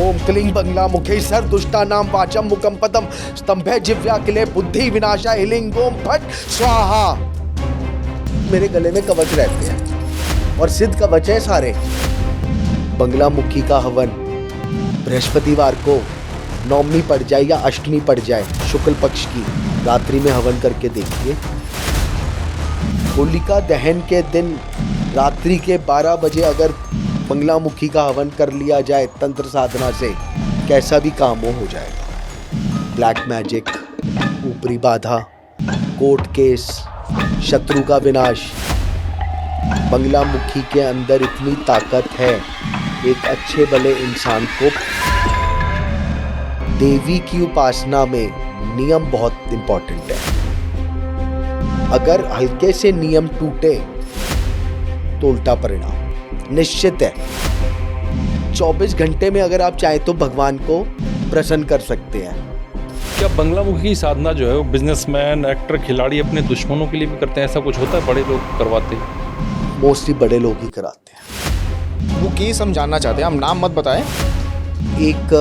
ओम क्लीं बंगला मुखे सर दुष्टा नाम वाचम मुकम पदम स्तंभे जिव्या किले बुद्धि विनाशा हिलिंग ओम फट स्वाहा। मेरे गले में कवच रहते हैं और सिद्ध कवच है सारे। बंगला मुखी का हवन बृहस्पतिवार को नवमी पड़ जाए या अष्टमी पड़ जाए शुक्ल पक्ष की रात्रि में हवन करके देखिए। होलिका दहन के दिन रात्रि के 12 बजे अगर बंगला मुखी का हवन कर लिया जाए तंत्र साधना से, कैसा भी काम हो जाएगा। ब्लैक मैजिक, ऊपरी बाधा, कोर्ट केस, शत्रु का विनाश, बंगला मुखी के अंदर इतनी ताकत है। एक अच्छे भले इंसान को देवी की उपासना में नियम बहुत इंपॉर्टेंट है। अगर हल्के से नियम टूटे तो उल्टा परिणाम निश्चित है। 24 घंटे में अगर आप चाहें तो भगवान को प्रसन्न कर सकते हैं। क्या बंगला मुखी की साधना जो है वो बिजनेसमैन, एक्टर, खिलाड़ी अपने दुश्मनों के लिए भी करते हैं? ऐसा कुछ होता है? बड़े लोग करवाते हैं? मोस्टली बड़े लोग ही कराते हैं। वो केस हम जानना चाहते हैं, हम नाम मत बताएं। एक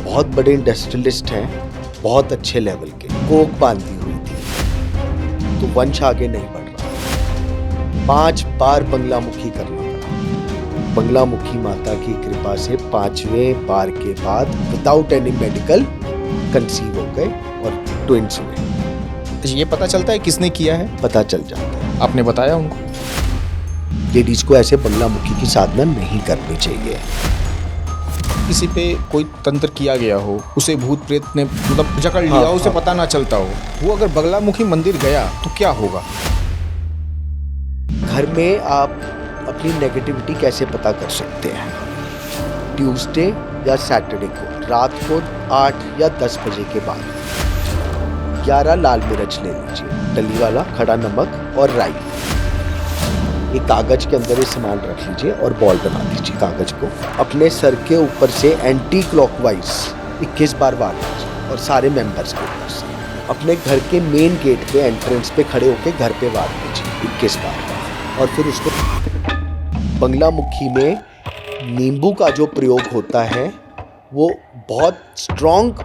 बहुत बड़े इंडस्ट्रियलिस्ट हैं, बहुत अच्छे लेवल के, कोक बांधी हुई थी तो वंश आगे नहीं बढ़ रहा। 5 बार बंगला मुखी करना पड़ा। बंगला मुखी माता की कृपा से 5वें बार के बाद विदाउट एनी मेडिकल कंसीव हो गए और ट्विंस हुए। ये पता चलता है किसने किया है? पता चल जाता है। आपने बताया उनको? लेडीज को ऐसे बंगला मुखी की साधना नहीं करनी चाहिए। किसी पे कोई तंत्र किया गया हो, उसे भूत प्रेत ने मतलब जकड़ लिया हो, उसे पता ना चलता हो, वो अगर बंगला मुखी मंदिर गया तो क्या होगा? घर में आप अपनी नेगेटिविटी कैसे पता कर सकते हैं? ट्यूसडे या सैटरडे को रात को 8 या 10 बजे के बाद 11 लाल मिर्च ले लीजिए, डली वाला, खड़ा नमक और राई। एक कागज के अंदर ये सामान रख लीजिए और बॉल बना लीजिए कागज को। अपने सर के ऊपर से एंटी क्लॉकवाइज 21 बार वार लीजिए और सारे मेंबर्स के ऊपर से। अपने घर के मेन गेट पे एंट्रेंस पे खड़े होकर घर पे वार लीजिए 21 बार। और फिर उसको बंगला मुखी में नींबू का जो प्रयोग होता है वो बहुत स्ट्रॉन्ग,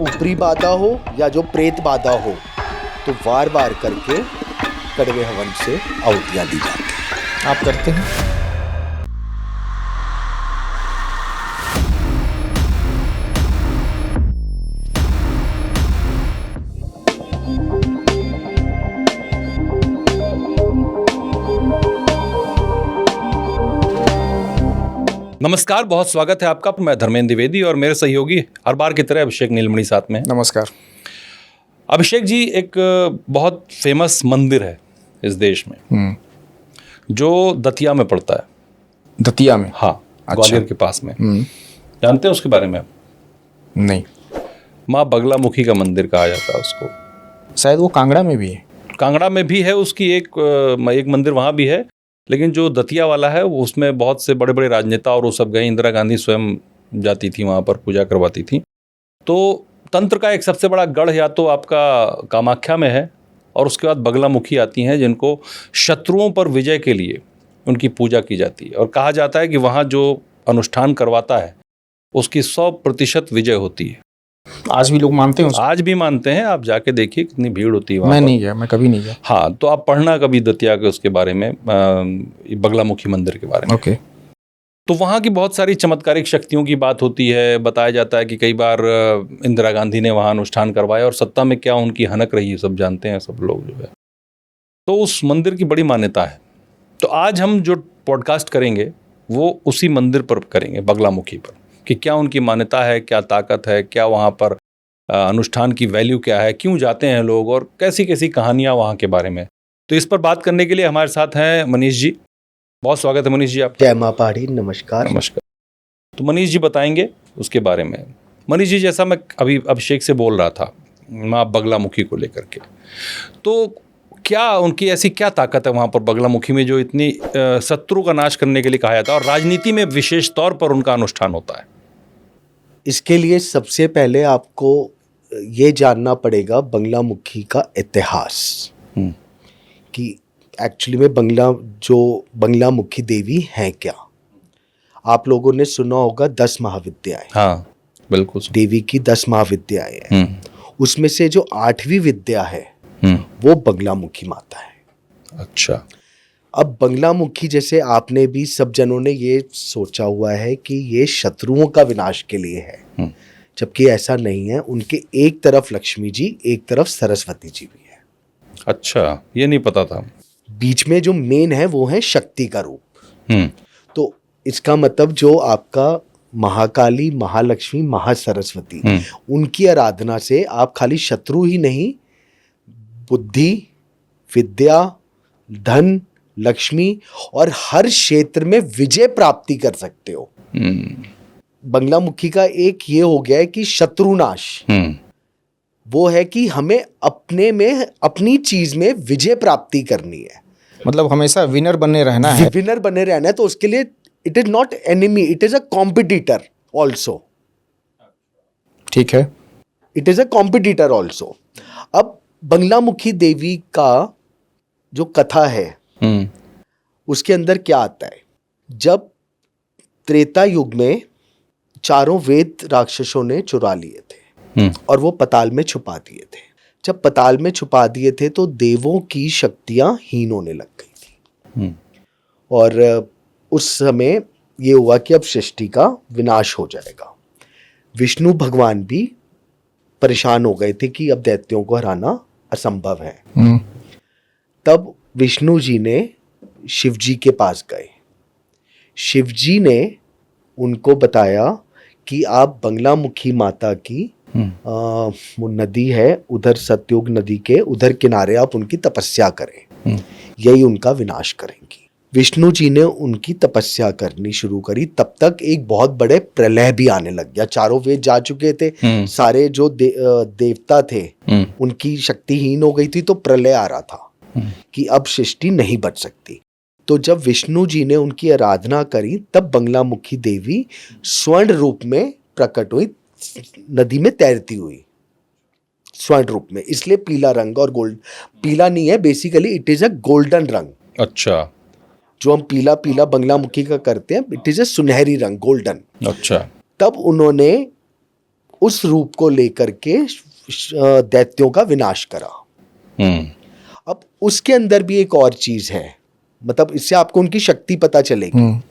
ऊपरी बाधा हो या जो प्रेत बाधा हो तो वार वार करके कड़वे हवन से आहुतियाँ दी जाती हैं। आप करते हैं? नमस्कार, बहुत स्वागत है आपका। मैं धर्मेंद्र द्विवेदी और मेरे सहयोगी हर बार की तरह अभिषेक नीलमणि साथ में। नमस्कार अभिषेक जी, एक बहुत फेमस मंदिर है इस देश में जो दतिया में पड़ता है। दतिया में? हाँ, अच्छा। ग्वालियर के पास में। जानते हैं उसके बारे में? नहीं। माँ बगला मुखी का मंदिर कहा जाता है उसको। शायद वो कांगड़ा में भी है। कांगड़ा में भी है उसकी एक मंदिर, वहाँ भी है। लेकिन जो दतिया वाला है वो उसमें बहुत से बड़े बड़े राजनेता और वो सब गए। इंदिरा गांधी स्वयं जाती थी वहाँ पर, पूजा करवाती थी। तो तंत्र का एक सबसे बड़ा गढ़ या तो आपका कामाख्या में है और उसके बाद बगला मुखी आती हैं जिनको शत्रुओं पर विजय के लिए उनकी पूजा की जाती है। और कहा जाता है कि वहाँ जो अनुष्ठान करवाता है उसकी 100% विजय होती है। आज भी लोग मानते हैं उसको? आज भी मानते हैं। आप जाके देखिए कितनी भीड़ होती है वहाँ। मैं नहीं गया, मैं कभी नहीं गया। हाँ, तो आप पढ़ना कभी दतिया के उसके बारे में, बगला मुखी मंदिर के बारे में। ओके। तो वहाँ की बहुत सारी चमत्कारिक शक्तियों की बात होती है। बताया जाता है कि कई बार इंदिरा गांधी ने वहाँ अनुष्ठान करवाया और सत्ता में क्या उनकी हनक रही है सब जानते हैं सब लोग जो है। तो उस मंदिर की बड़ी मान्यता है। तो आज हम जो पॉडकास्ट करेंगे वो उसी मंदिर पर करेंगे, बगला मुखी पर, कि क्या उनकी मान्यता है, क्या ताकत है, क्या वहाँ पर अनुष्ठान की वैल्यू क्या है, क्यों जाते हैं लोग और कैसी कैसी कहानियाँ वहाँ के बारे में। तो इस पर बात करने के लिए हमारे साथ हैं मनीष जी। बहुत स्वागत है मनीष जी आप। जय माँ पहाड़ी। नमस्कार। नमस्कार। तो मनीष जी बताएंगे उसके बारे में। मनीष जी, जैसा मैं अभी अभिषेक से बोल रहा था माँ बगला मुखी को लेकर के, तो क्या उनकी ऐसी क्या ताकत है वहाँ पर बगला मुखी में जो इतनी शत्रु का नाश करने के लिए कहा जाता है और राजनीति में विशेष तौर पर उनका अनुष्ठान होता है? इसके लिए सबसे पहले आपको ये जानना पड़ेगा बंगला मुखी का इतिहास कि एक्चुअली में बंगला मुखी देवी हैं क्या। आप लोगों ने सुना होगा 10 महाविद्याएं, हाँ बिल्कुल। देवी की 10 महाविद्याएं हैं। उसमें से जो 8वीं विद्या है वो बगलामुखी माता है। अच्छा। अब बगलामुखी, जैसे आपने भी सब जनों ने ये सोचा हुआ है कि ये शत्रुओं का विनाश के लिए है, जबकि ऐसा नहीं है। उनके एक तरफ लक्ष्मी जी, एक तरफ सरस्वती जी भी है। अच्छा, ये नहीं पता था। बीच में जो मेन है वो है शक्ति का रूप। तो इसका मतलब जो आपका महाकाली, महालक्ष्मी, महासरस्वती, उनकी आराधना से आप खाली शत्रु ही नहीं, बुद्धि, विद्या, धन, लक्ष्मी और हर क्षेत्र में विजय प्राप्ति कर सकते हो। बगलामुखी का एक ये हो गया है कि शत्रुनाश, वो है कि हमें अपने में, अपनी चीज में विजय प्राप्ति करनी है। मतलब हमेशा विनर बने रहना है। विनर बने रहना है, तो उसके लिए it is not enemy, it is a competitor also. ठीक है। It is a competitor also. अब बगलामुखी देवी का जो कथा है उसके अंदर क्या आता है, जब त्रेता युग में चारों वेद राक्षसों ने चुरा लिए थे और वो पताल में छुपा दिए थे। जब पताल में छुपा दिए थे तो देवों की शक्तियां हीन होने लग गई थी और उस समय ये हुआ कि अब सृष्टि का विनाश हो जाएगा। विष्णु भगवान भी परेशान हो गए थे कि अब दैत्यों को हराना असंभव है। तब विष्णु जी ने शिव जी के पास गए। शिव जी ने उनको बताया कि आप बगलामुखी माता की वो नदी है उधर, सतयुग नदी के उधर किनारे आप उनकी तपस्या करें, यही उनका विनाश करेंगी। विष्णु जी ने उनकी तपस्या करनी शुरू करी। तब तक एक बहुत बड़े प्रलय भी आने लग गया। चारों वेद जा चुके थे, सारे जो देवता थे उनकी शक्तिहीन हो गई थी, तो प्रलय आ रहा था कि अब सृष्टि नहीं बच सकती। तो जब विष्णु जी ने उनकी आराधना करी तब बगलामुखी देवी स्वर्ण रूप में प्रकट हुई, नदी में तैरती हुई स्वर्ण रूप में। इसलिए पीला रंग और गोल्ड, पीला नहीं है basically, it is a golden रंग। अच्छा। जो हम पीला पीला बगलामुखी का करते हैं, इट इज अ सुनहरी रंग, गोल्डन। अच्छा। तब उन्होंने उस रूप को लेकर के दैत्यों का विनाश करा। अब उसके अंदर भी एक और चीज है, मतलब इससे आपको उनकी शक्ति पता चलेगी।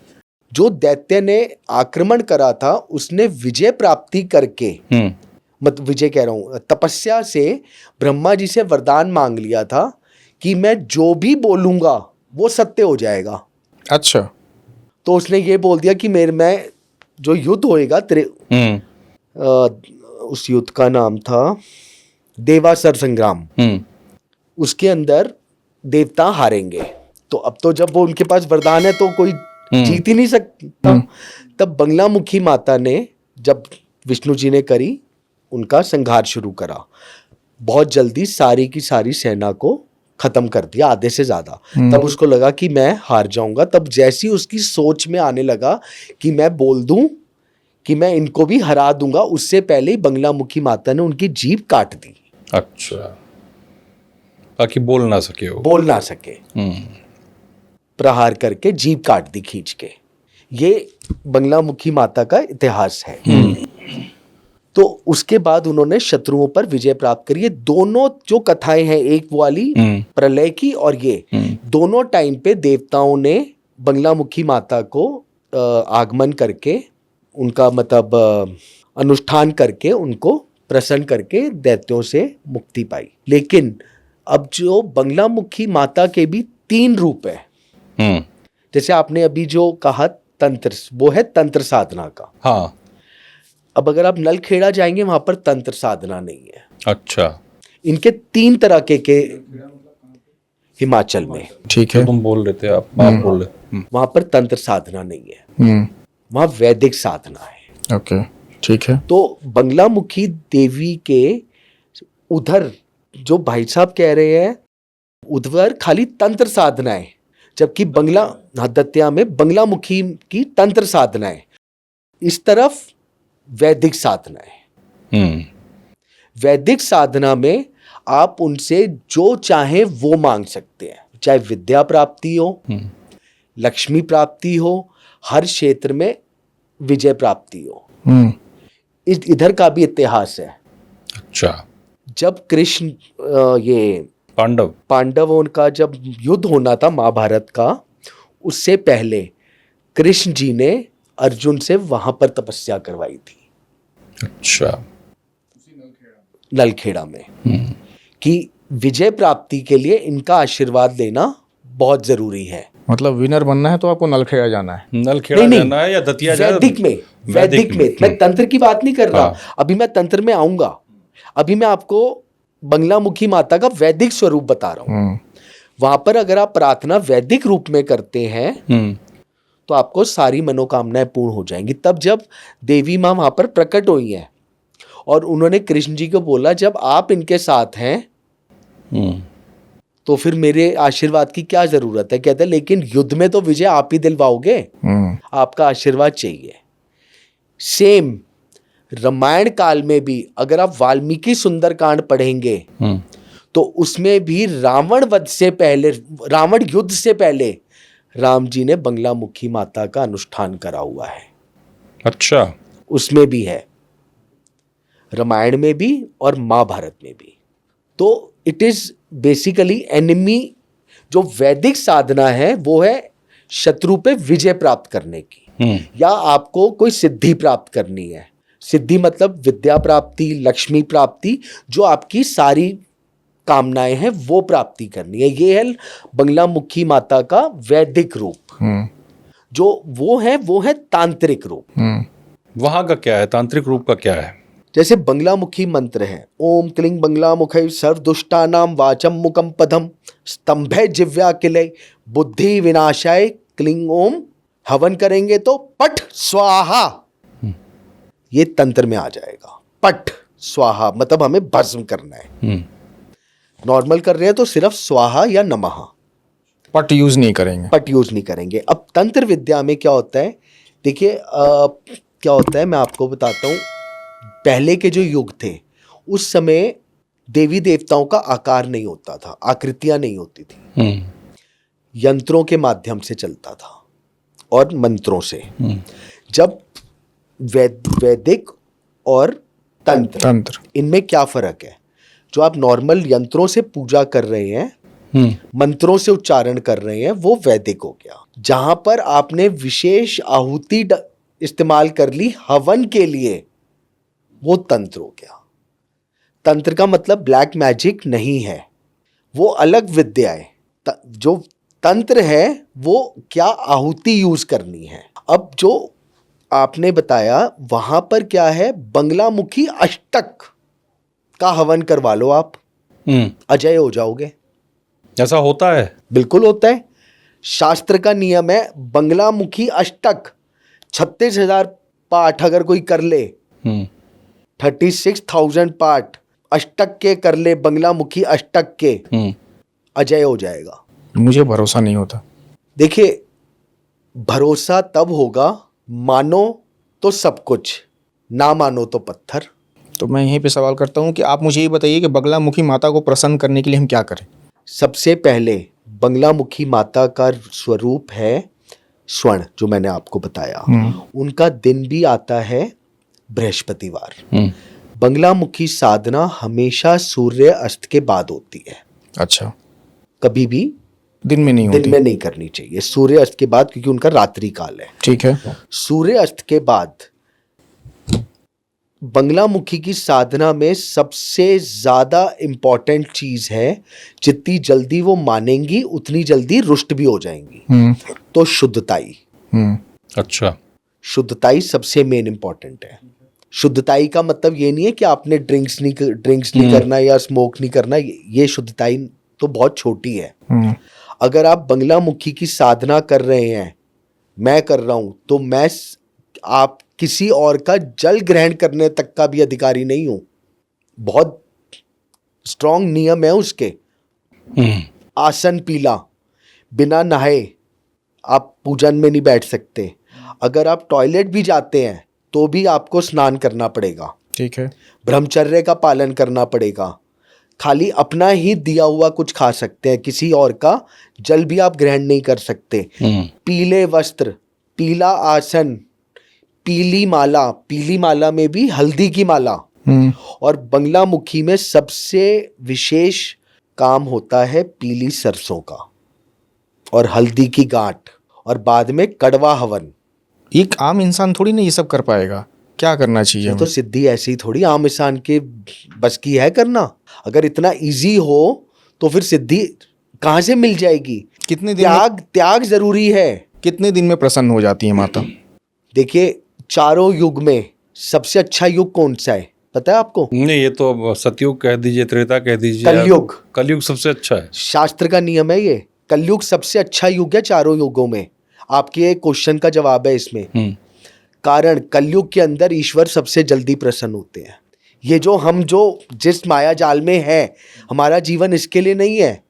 जो दैत्य ने आक्रमण करा था उसने विजय प्राप्ति करके, मतलब विजय कह रहा हूं, तपस्या से ब्रह्मा जी से वरदान मांग लिया था कि मैं जो भी बोलूंगा वो सत्य हो जाएगा। अच्छा। तो उसने ये बोल दिया कि मैं जो युद्ध होएगा उस युद्ध का नाम था देवासुर संग्राम, उसके अंदर देवता हारेंगे। तो अब तो जब वो उनके पास वरदान है तो कोई जीत ही नहीं सकता। तब बगलामुखी माता ने, जब विष्णु जी ने करी, उनका संहार शुरू करा। बहुत जल्दी सारी की सारी सेना को खत्म कर दिया, आधे से ज्यादा। तब उसको लगा कि मैं हार जाऊंगा। तब जैसी उसकी सोच में आने लगा कि मैं बोल दूं कि मैं इनको भी हरा दूंगा, उससे पहले ही बगलामुखी माता ने उनकी जीभ काट दी। अच्छा, ताकि बोल ना सके वो, बोल ना सके, प्रहार करके जीभ काट दी खींच के। ये बगलामुखी माता का इतिहास है। तो उसके बाद उन्होंने शत्रुओं पर विजय प्राप्त करी। ये दोनों जो कथाएं हैं, एक वाली प्रलय की और ये, दोनों टाइम पे देवताओं ने बगलामुखी माता को आगमन करके, उनका मतलब अनुष्ठान करके, उनको प्रसन्न करके दैत्यों से मुक्ति पाई। लेकिन अब जो बगलामुखी माता के भी 3 रूप है। जैसे आपने अभी जो कहा तंत्र, वो है तंत्र साधना का। हाँ। अब अगर आप नलखेड़ा जाएंगे वहां पर तंत्र साधना नहीं है। अच्छा। इनके 3 तरह के हिमाचल में, ठीक है, तुम बोल रहे थे, आप बोल रहे। वहां पर तंत्र साधना नहीं है, वहां वैदिक साधना है। ओके, ठीक है। तो बगलामुखी देवी के उधर जो भाई साहब कह रहे हैं, उधर खाली तंत्र साधना है, जबकि दत्तिया में बगलामुखी की तंत्र साधना है। इस तरफ वैदिक साधना है। वैदिक साधना में आप उनसे जो चाहे वो मांग सकते हैं, चाहे विद्या प्राप्ति हो, लक्ष्मी प्राप्ति हो, हर क्षेत्र में विजय प्राप्ति हो। हम्म। इधर का भी इतिहास है। अच्छा। जब कृष्ण ये पांडव उनका जब युद्ध होना था महाभारत का, उससे पहले कृष्ण जी ने अर्जुन से वहां पर तपस्या करवाई थी। अच्छा। नलखेड़ा में, कि विजय प्राप्ति के लिए इनका आशीर्वाद लेना बहुत जरूरी है। मतलब विनर बनना है तो आपको नलखेड़ा जाना है। नलखेड़ा जाना है या दतिया जाना? वैदिक में मैं तंत्र की बात नहीं कर रहा। अभी मैं तंत्र में आऊंगा। अभी मैं आपको बंगलामुखी माता का वैदिक स्वरूप बता रहा हूं। वहां पर अगर आप प्रार्थना वैदिक रूप में करते हैं तो आपको सारी मनोकामनाएं पूर्ण हो जाएंगी। तब जब देवी माँ वहां पर प्रकट हुई हैं और उन्होंने कृष्ण जी को बोला, जब आप इनके साथ हैं तो फिर मेरे आशीर्वाद की क्या जरूरत है? कहते हैं लेकिन युद्ध में तो विजय आप ही दिलवाओगे, आपका आशीर्वाद चाहिए। सेम रामायण काल में भी अगर आप वाल्मीकि सुंदरकांड पढ़ेंगे तो उसमें भी रावण वध से पहले, रावण युद्ध से पहले राम जी ने बंगलामुखी माता का अनुष्ठान करा हुआ है। अच्छा। उसमें भी है, रामायण में भी और महाभारत में भी। तो इट इज बेसिकली एनिमी, जो वैदिक साधना है वो है शत्रु पे विजय प्राप्त करने की, या आपको कोई सिद्धि प्राप्त करनी है। सिद्धि मतलब विद्या प्राप्ति, लक्ष्मी प्राप्ति, जो आपकी सारी कामनाएं हैं वो प्राप्ति करनी है। ये है बंगलामुखी माता का वैदिक रूप। जो वो है तांत्रिक रूप। वहां का क्या है, तांत्रिक रूप का क्या है? जैसे बंगलामुखी मंत्र है, ओम क्लिंग बंगलामुखै सर्वदुष्टानां वाचम मुकम पदम स्तंभे जिव्या किलय बुद्धि विनाशाय क्लिंग ओम। हवन करेंगे तो पठ स्वाहा, ये तंत्र में आ जाएगा। पठ स्वाहा मतलब हमें भस्म करना है। नॉर्मल कर रहे हैं तो सिर्फ स्वाहा या नमः, पट यूज नहीं करेंगे। पट यूज नहीं करेंगे। अब तंत्र विद्या में क्या होता है, देखिए क्या होता है मैं आपको बताता हूँ। पहले के जो युग थे उस समय देवी देवताओं का आकार नहीं होता था, आकृतियां नहीं होती थी, यंत्रों के माध्यम से चलता था और मंत्रों से। जब वैदिक और तंत्र इनमें क्या फर्क है? जो आप नॉर्मल यंत्रों से पूजा कर रहे हैं, मंत्रों से उच्चारण कर रहे हैं, वो वैदिक हो गया। जहां पर आपने विशेष आहुति इस्तेमाल कर ली हवन के लिए, वो तंत्र हो गया। तंत्र का मतलब ब्लैक मैजिक नहीं है, वो अलग विद्या है। जो तंत्र है वो क्या आहुति यूज करनी है। अब जो आपने बताया वहां पर क्या है, बंगलामुखी अष्टक का हवन करवा लो आप, अजय हो जाओगे। ऐसा होता है? बिल्कुल होता है। शास्त्र का नियम है बंगलामुखी अष्टक 36,000 पाठ अगर कोई कर ले, 36,000 पाठ अष्टक के कर ले, बंगलामुखी अष्टक के, अजय हो जाएगा। मुझे भरोसा नहीं होता। देखिए, भरोसा तब होगा मानो तो सब कुछ, ना मानो तो पत्थर। तो मैं यहीं पे सवाल करता हूँ कि आप मुझे ये बताइए कि बंगलामुखी माता को प्रसन्न करने के लिए हम क्या करें? सबसे पहले बंगलामुखी माता का स्वरूप है स्वर्ण, जो मैंने आपको बताया। उनका दिन भी आता है बृहस्पतिवार। बंगलामुखी साधना हमेशा सूर्य अस्त के बाद होती है। अच्छा। कभी भी दिन में नहीं होती? दिन में नहीं करनी चाहिए, सूर्य अस्त के बाद, क्योंकि उनका रात्रि काल है। ठीक है। सूर्य अस्त के बाद बंगलामुखी की साधना में सबसे ज्यादा इंपॉर्टेंट चीज है, जितनी जल्दी वो मानेंगी उतनी जल्दी रुष्ट भी हो जाएंगी। तो शुद्धताई। अच्छा। शुद्धताई सबसे मेन इंपॉर्टेंट है। शुद्धताई का मतलब ये नहीं है कि आपने ड्रिंक्स नहीं करना या स्मोक नहीं करना, ये शुद्धताई तो बहुत छोटी है। अगर आप बंगलामुखी की साधना कर रहे हैं, मैं कर रहा हूं, तो आप किसी और का जल ग्रहण करने तक का भी अधिकारी नहीं हूं। बहुत स्ट्रांग नियम है उसके। आसन पीला, बिना नहाए आप पूजन में नहीं बैठ सकते। अगर आप टॉयलेट भी जाते हैं तो भी आपको स्नान करना पड़ेगा। ठीक है। ब्रह्मचर्य का पालन करना पड़ेगा। खाली अपना ही दिया हुआ कुछ खा सकते हैं, किसी और का जल भी आप ग्रहण नहीं कर सकते। पीले वस्त्र, पीला आसन, पीली माला में भी हल्दी की माला। और बंगला मुखी में सबसे विशेष काम होता है पीली सरसों का और हल्दी की गांठ और बाद में कड़वा हवन। एक आम इंसान थोड़ी ना ये सब कर पाएगा, क्या करना चाहिए ये तो हमें? सिद्धि ऐसे ही थोड़ी आम इंसान के बस की है करना। अगर इतना इजी हो तो फिर सिद्धि कहाँ से मिल जाएगी? कितने दिन में, त्याग जरूरी है। कितने दिन में प्रसन्न हो जाती है माता? देखिए, चारों युग में सबसे अच्छा युग कौन सा है पता है आपको? नहीं, ये तो सतयुग कह दीजिए, त्रेता कह दीजिए, कलयुग। कलयुग सबसे अच्छा है। शास्त्र का नियम है ये। कलयुग सबसे अच्छा युग है चारों युगों में। आपके क्वेश्चन का जवाब है इसमें। कारण कलयुग के अंदर ईश्वर सबसे जल्दी प्रसन्न होते हैं। ये जो जिस माया जाल में है, हमारा जीवन इसके लिए नहीं है।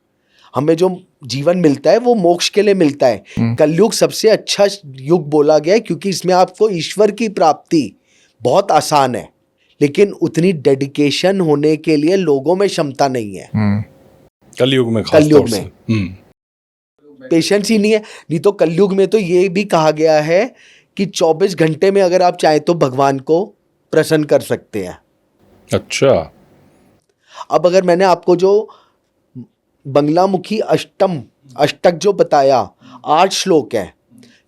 हमें जो जीवन मिलता है वो मोक्ष के लिए मिलता है। कलयुग सबसे अच्छा युग बोला गया है क्योंकि इसमें आपको ईश्वर की प्राप्ति बहुत आसान है, लेकिन उतनी डेडिकेशन होने के लिए लोगों में क्षमता नहीं है। कलयुग में, कलयुग में पेशेंस ही नहीं है। नहीं तो कलयुग में तो ये भी कहा गया है कि 24 घंटे में अगर आप चाहें तो भगवान को प्रसन्न कर सकते हैं। अच्छा। अब अगर मैंने आपको जो बंगला मुखी अष्टक जो बताया, 8 श्लोक है,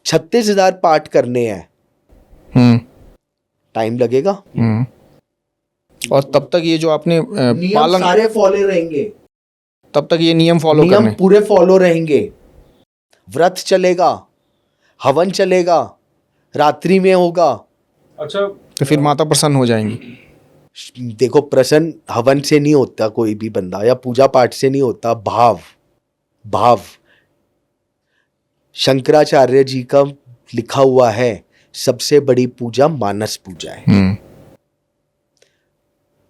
36,000 पाठ करने हैं, टाइम लगेगा। और तब तक ये जो आपने नियम सारे फॉलो रहेंगे, तब तक ये नियम फॉलो करने, नियम पूरे फॉलो रहेंगे। व्रत चलेगा, हवन चलेगा, रात्रि में होगा। अच्छा, तो फिर माता प्रसन्न हो जाएंगी। देखो, प्रसन्न हवन से नहीं होता कोई भी बंदा, या पूजा पाठ से नहीं होता। भाव शंकराचार्य जी का लिखा हुआ है, सबसे बड़ी पूजा मानस पूजा है।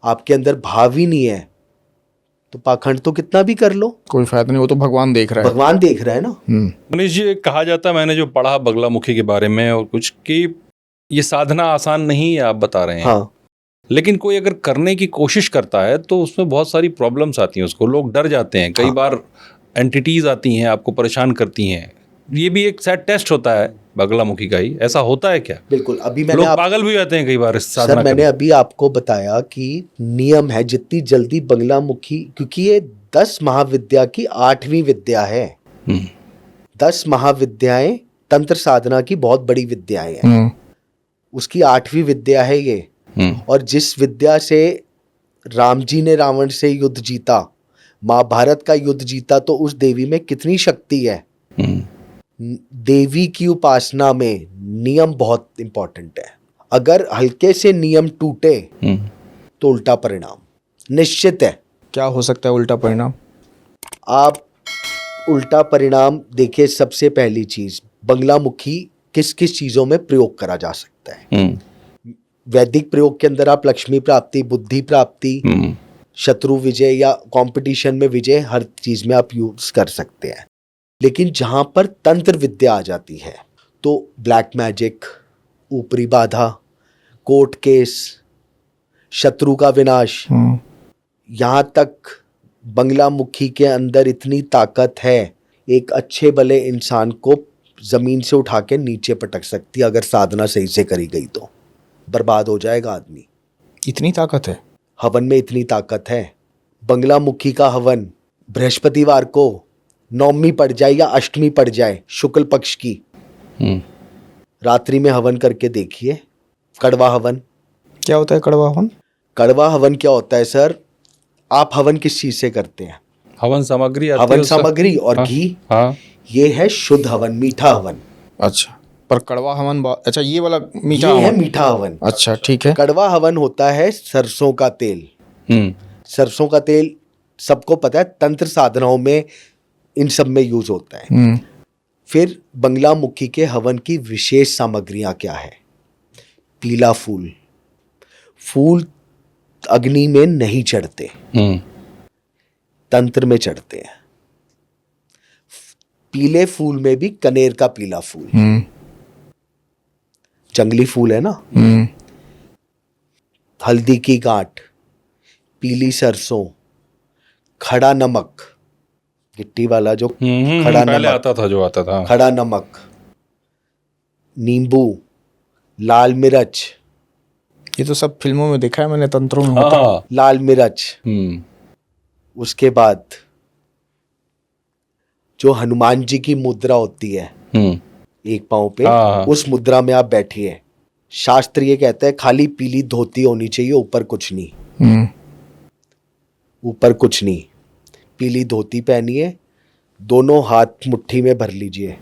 आपके अंदर भाव ही नहीं है तो पाखंड तो कितना भी कर लो कोई फायदा नहीं। वो तो भगवान देख रहा है। भगवान देख रहा है ना। मनीष जी, कहा जाता है, मैंने जो पढ़ा बगला मुखी के बारे में और कुछ, कि ये साधना आसान नहीं है, आप बता रहे हैं। हाँ, लेकिन कोई अगर करने की कोशिश करता है तो उसमें बहुत सारी प्रॉब्लम्स आती हैं, उसको लोग डर जाते हैं। कई बार एंटिटीज आती हैं, आपको परेशान करती हैं। ये भी एक शायद टेस्ट होता है बगला मुखी का ही। ऐसा होता है क्या? बिल्कुल। अभी लोग पागल भी जाते हैं कई बार इस साधना सर, मैंने करने। अभी आपको बताया कि नियम है, जितनी जल्दी बंगला मुखी, क्योंकि ये 10 महाविद्या की 8वीं विद्या है। 10 महाविद्याएं तंत्र साधना की बहुत बड़ी विद्याएं हैं, उसकी 8वीं विद्या है ये। और जिस विद्या से राम जी ने रावण से युद्ध जीता, महाभारत का युद्ध जीता, तो उस देवी में कितनी शक्ति है। देवी की उपासना में नियम बहुत इंपॉर्टेंट है। अगर हल्के से नियम टूटे तो उल्टा परिणाम निश्चित है। क्या हो सकता है उल्टा परिणाम? आप उल्टा परिणाम देखिए, सबसे पहली चीज, बंगला मुखी किस किस चीजों में प्रयोग करा जा सकता है। वैदिक प्रयोग के अंदर आप लक्ष्मी प्राप्ति, बुद्धि प्राप्ति, शत्रु विजय या कंपटीशन में विजय, हर चीज में आप यूज कर सकते हैं। लेकिन जहां पर तंत्र विद्या आ जाती है तो ब्लैक मैजिक, ऊपरी बाधा, कोर्ट केस, शत्रु का विनाश, यहां तक बंगला मुखी के अंदर इतनी ताकत है, एक अच्छे भले इंसान को जमीन से उठा के नीचे पटक सकती है। अगर साधना सही से करी गई तो बर्बाद हो जाएगा आदमी। इतनी ताकत है हवन में, इतनी ताकत है। बंगला मुखी का हवन बृहस्पतिवार को, नवमी पड़ जाए या अष्टमी पड़ जाए शुक्ल पक्ष की, रात्रि में हवन करके देखिए। कड़वा हवन क्या होता है? कड़वा हवन? कड़वा हवन क्या होता है सर? आप हवन किस चीज से करते हैं? हवन सामग्री आती है हवन उसका? सामग्री और घी। ये है शुद्ध हवन, मीठा हवन। अच्छा, पर कड़वा हवन अच्छा, ये वाला मीठा ये है हवन। मीठा हवन। अच्छा, ठीक है। कड़वा हवन होता है सरसों का तेल। सरसों का तेल सबको पता है, तंत्र साधनाओं में इन सब में यूज होता है। फिर बंगला मुखी के हवन की विशेष सामग्रियां क्या है? पीला फूल। फूल अग्नि में नहीं चढ़ते, तंत्र में चढ़ते हैं। पीले फूल में भी कनेर का पीला फूल, जंगली फूल है ना। हल्दी की गांठ, पीली सरसों, खड़ा नमक, गिट्टी वाला जो खड़ा पहले नमक आता था, जो आता था, खड़ा नमक, नींबू, लाल मिर्च, ये तो सब फिल्मों में देखा है मैंने, तंत्रों में होता है। हाँ। लाल मिर्च। उसके बाद जो हनुमान जी की मुद्रा होती है एक पांव पे, हाँ। उस मुद्रा में आप बैठिए। शास्त्र ये कहता है खाली पीली धोती होनी चाहिए, ऊपर कुछ नहीं, ऊपर कुछ नहीं। पीली धोती पहनिए, दोनों हाथ मुट्ठी में भर लीजिए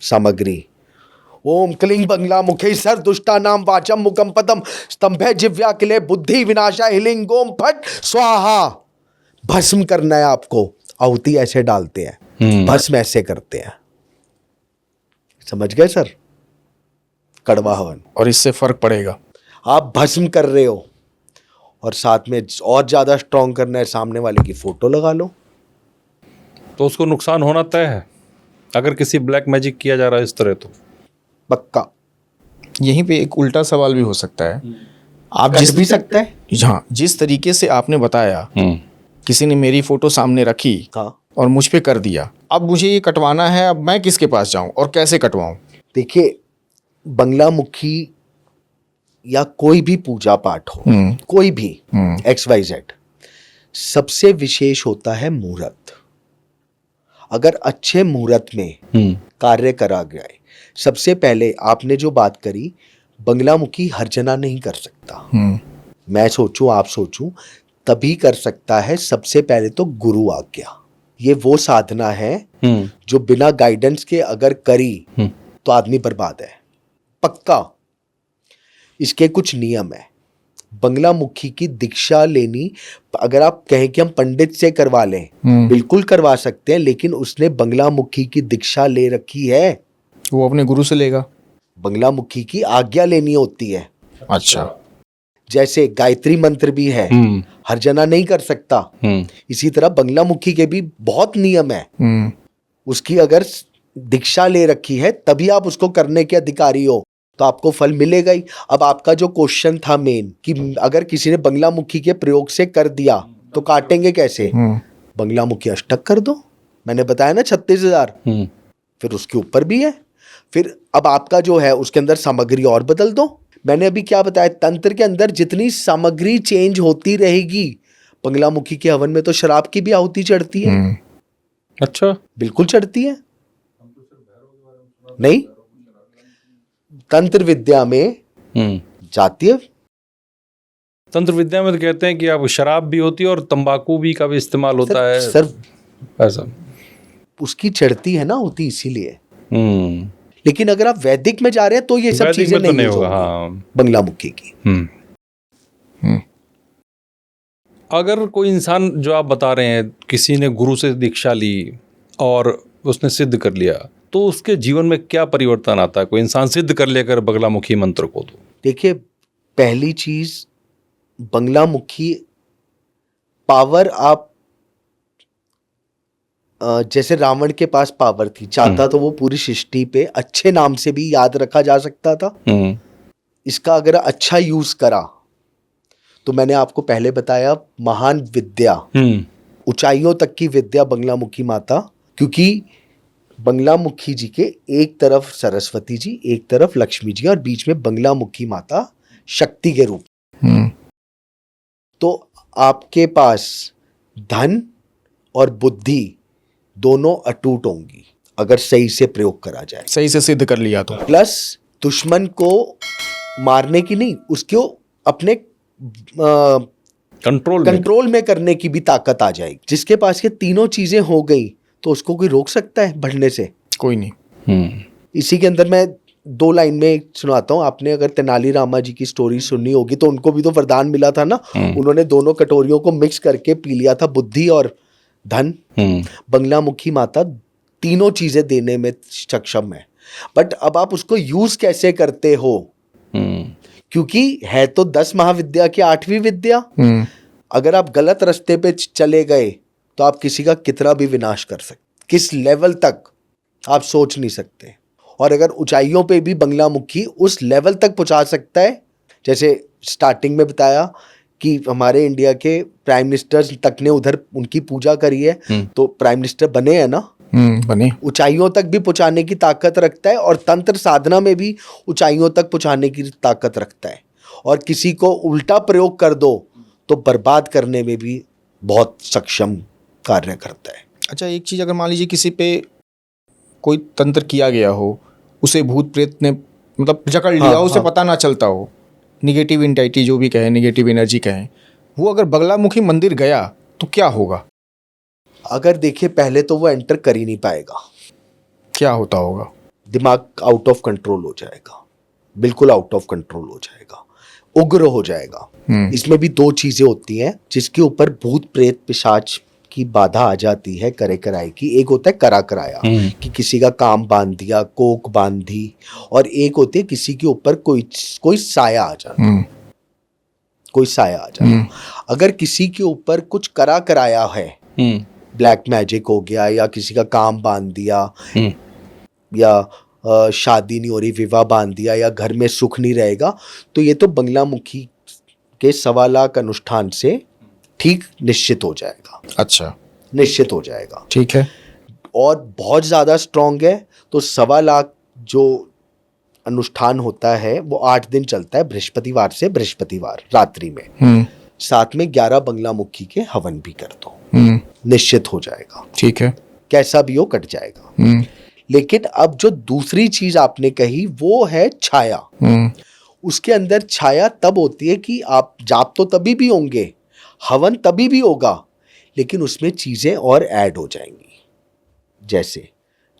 सामग्री। ओम क्लीं बंगला मुखे सर दुष्टा नाम वाचम मुखम पदम स्तंभे जिव्या किले बुद्धि विनाशा हिलिंग ओम फट स्वाहा। भस्म करना है आपको। आहुति ऐसे डालते हैं, भस्म ऐसे करते हैं। समझ गए सर? कड़वा हवन। और इससे फर्क पड़ेगा। आप भस्म कर रहे हो और साथ में और ज्यादा स्ट्रॉन्ग करना है, सामने वाले की फोटो लगा लो। तो उसको नुकसान होना तय है अगर किसी ब्लैक मैजिक किया जा रहा है इस तरह तो। पक्का। यहीं पे एक उल्टा सवाल भी हो सकता है। आप जिस भी सकता है। हाँ, जिस तरीके से आपने बताया, किसी ने मेरी फोटो सामने रखी हाँ। और मुझ पे कर दिया, अब मुझे ये कटवाना है, अब मैं किसके पास जाऊं और कैसे कटवाऊं? देखिए, बंगला मुखी या कोई भी पूजा पाठ हो, कोई भी XYZ, सबसे विशेष होता है मुहूर्त। अगर अच्छे मुहूर्त में कार्य करा गया है, सबसे पहले आपने जो बात करी, बंगला मुखी हर जना नहीं कर सकता। मैं सोचूं, आप सोचूं, तभी कर सकता है सबसे पहले तो गुरु आज्ञा। ये वो साधना है जो बिना गाइडेंस के अगर करी तो आदमी बर्बाद है, पक्का। इसके कुछ नियम है। बंगला मुखी की दीक्षा लेनी, अगर आप कहें कि हम पंडित से करवा लें, बिल्कुल करवा सकते हैं, लेकिन उसने बंगला मुखी की दीक्षा ले रखी है, वो अपने गुरु से लेगा। बंगला मुखी की आज्ञा लेनी होती है। अच्छा। जैसे गायत्री मंत्र भी है, हर जना नहीं कर सकता, इसी तरह बंगला मुखी के भी बहुत नियम है। उसकी अगर दीक्षा ले रखी है तभी आप उसको करने के अधिकारी हो, तो आपको फल मिलेगा ही। अब आपका जो क्वेश्चन था मेन, कि अगर किसी ने बंगला मुखी के प्रयोग से कर दिया तो काटेंगे कैसे? बंगला मुखी अष्टक कर दो, मैंने बताया ना 36,000, फिर उसके ऊपर भी है। फिर अब आपका जो है उसके अंदर सामग्री और बदल दो। मैंने अभी क्या बताया, तंत्र के अंदर जितनी सामग्री चेंज होती रहेगी, बंगला मुखी के हवन में तो शराब की भी आहुति चढ़ती है। अच्छा, बिल्कुल चढ़ती है। नहीं, तंत्र विद्या में जाती है। तंत्र विद्या में तो कहते हैं कि आप शराब भी होती है और तंबाकू भी का भी इस्तेमाल होता है सर, ऐसा। उसकी चढ़ती है ना होती, इसीलिए। लेकिन अगर आप वैदिक में जा रहे हैं तो ये सब चीजें तो नहीं होगा। होगी हाँ, बंगला मुखी की। अगर कोई इंसान, जो आप बता रहे हैं, किसी ने गुरु से दीक्षा ली और उसने सिद्ध कर लिया, तो उसके जीवन में क्या परिवर्तन आता है? कोई इंसान सिद्ध कर लेकर बंगला मुखी मंत्र को, तो देखिए, पहली चीज, बंगला मुखी पावर, आप जैसे रावण के पास पावर थी, चाहता तो वो पूरी सृष्टि पे अच्छे नाम से भी याद रखा जा सकता था। इसका अगर अच्छा यूज करा तो मैंने आपको पहले बताया, महान विद्या, ऊंचाइयों तक की विद्या बंगला मुखी माता। क्योंकि बंगला मुखी जी के एक तरफ सरस्वती जी, एक तरफ लक्ष्मी जी, और बीच में बंगला मुखी माता शक्ति के रूप। तो आपके पास धन और बुद्धि दोनों अटूट होंगी अगर सही से प्रयोग करा जाए, सही से सिद्ध कर लिया तो। प्लस दुश्मन को मारने की नहीं, उसको अपने कंट्रोल में करने की भी ताकत आ जाएगी। जिसके पास ये तीनों चीजें हो गई तो उसको कोई रोक सकता है बढ़ने से? कोई नहीं। इसी के अंदर मैं 2 लाइन में सुनाता हूँ। आपने अगर तेनाली रामा जी की स्टोरी सुननी होगी तो उनको भी तो वरदान मिला था ना, उन्होंने दोनों कटोरियों को मिक्स करके पी लिया था, बुद्धि और धन। बंगला मुखी माता तीनों चीजें देने में सक्षम है, बट अब आप उसको यूज कैसे करते हो? क्योंकि है तो 10 महाविद्या की 8वीं विद्या। अगर आप गलत रास्ते पे चले गए तो आप किसी का कितना भी विनाश कर सकते, किस लेवल तक आप सोच नहीं सकते। और अगर ऊंचाइयों पे भी बंगला मुखी उस लेवल तक पहुंचा सकता है, जैसे स्टार्टिंग में बताया कि हमारे इंडिया के प्राइम मिनिस्टर तक ने उधर उनकी पूजा करी है, तो प्राइम मिनिस्टर बने हैं ना, बने ऊंचाइयों तक भी पहुंचाने की ताकत रखता है और तंत्र साधना में भी ऊंचाइयों तक पहुंचाने की ताकत रखता है, और किसी को उल्टा प्रयोग कर दो तो बर्बाद करने में भी बहुत सक्षम कार्य करता है। अच्छा, एक चीज़, अगर मान लीजिए किसी पे कोई तंत्र किया गया हो, उसे भूत प्रेत ने मतलब जकड़ लिया हो, उसे पता ना चलता हो, निगेटिव एंटिटी जो भी कहें, निगेटिव एनर्जी कहें, वो अगर बगलामुखी मंदिर गया तो क्या होगा? अगर देखिए, पहले तो वो एंटर कर ही नहीं पाएगा। क्या होता होगा? दिमाग आउट ऑफ कंट्रोल हो जाएगा, बिल्कुल आउट ऑफ कंट्रोल हो जाएगा, उग्र हो जाएगा। इसमें भी दो चीजें होती हैं जिसके ऊपर भूत प्रेत पिशाच की बाधा आ जाती है करे कराए की। एक होता है करा कराया कि किसी का काम बांध दिया, कोक बांध दी, और एक होती है किसी के ऊपर कोई साया आ जाना, कोई साया आ जाना। अगर किसी के ऊपर कुछ करा कराया है, ब्लैक मैजिक हो गया, या किसी का काम बांध दिया, या शादी नहीं हो रही, विवाह बांध दिया, या घर में सुख नहीं रहेगा, तो ये तो बंगलामुखी के 1.25 लाख अनुष्ठान से ठीक निश्चित हो जाएगा। अच्छा, निश्चित हो जाएगा, ठीक है। और बहुत ज़्यादा स्ट्रांग है तो 1.25 लाख जो अनुष्ठान होता है वो 8 दिन चलता है, बृहस्पतिवार से बृहस्पतिवार रात्रि में। साथ में 11 बंगलामुखी के हवन भी कर दो, निश्चित हो जाएगा। ठीक है, कैसा भी हो कट जाएगा। लेकिन अब जो दूसरी चीज आपने कही वो है छाया। उसके अंदर छाया तब होती है कि आप जाप तो तभी भी होंगे, हवन तभी भी होगा, लेकिन उसमें चीजें और ऐड हो जाएंगी। जैसे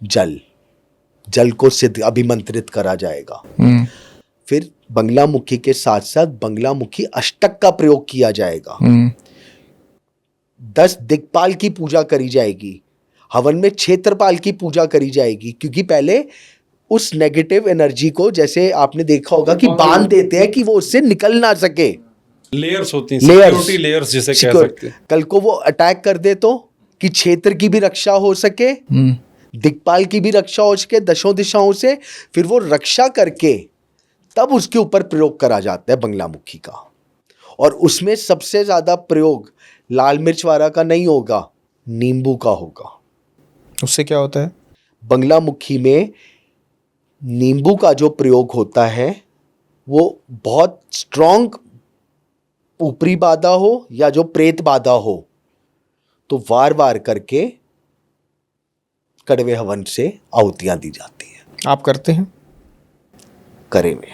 जल को सिद्ध अभिमंत्रित करा जाएगा। फिर बंगलामुखी के साथ साथ बंगलामुखी अष्टक का प्रयोग किया जाएगा। 10 दिक्पाल की पूजा करी जाएगी। हवन में क्षेत्रपाल की पूजा करी जाएगी, क्योंकि पहले उस नेगेटिव एनर्जी को, जैसे आपने देखा होगा कि बांध देते हैं कि वो उससे निकल ना सके। लेयर्स होती हैं, सिक्योरिटी लेयर्स जिसे कह सकते हैं। कल को वो अटैक कर दे तो कि क्षेत्र की भी रक्षा हो सके, दिक्पाल की भी रक्षा हो सके, दशों दिशाओं से, फिर वो रक्षा करके तब उसके ऊपर प्रयोग करा जाता है बंगलामुखी का। और उसमें सबसे ज्यादा प्रयोग लाल मिर्च वाला का नहीं होगा, नींबू का होगा। उससे क्या होता है? बंगलामुखी में नींबू का जो प्रयोग होता है वो बहुत स्ट्रॉन्ग ऊपरी बाधा हो या जो प्रेत बाधा हो, तो वार वार करके कड़वे हवन से आहुतियां दी जाती हैं। आप करते हैं? करे में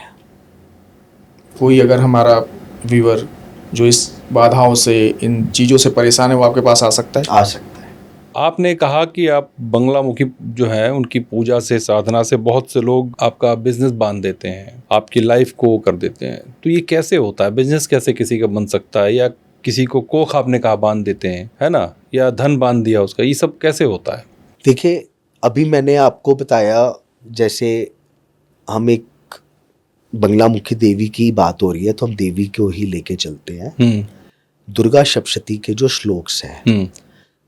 कोई अगर हमारा व्यूअर जो इस बाधाओं से, इन चीज़ों से परेशान है, वो आपके पास आ सकता है? आ सकता है। आपने कहा कि आप बंगलामुखी जो है उनकी पूजा से, साधना से बहुत से लोग आपका बिजनेस बांध देते हैं, आपकी लाइफ को कर देते हैं। तो ये कैसे होता है? बिजनेस कैसे किसी का बन सकता है? या किसी को कोख आपने कहा बांध देते हैं, है ना, या धन बांध दिया उसका, ये सब कैसे होता है? देखिए, अभी मैंने आपको बताया, जैसे हम एक बंगलामुखी देवी की बात हो रही है तो हम देवी को ही लेके चलते हैं। दुर्गा सप्तशती के जो श्लोक्स हैं,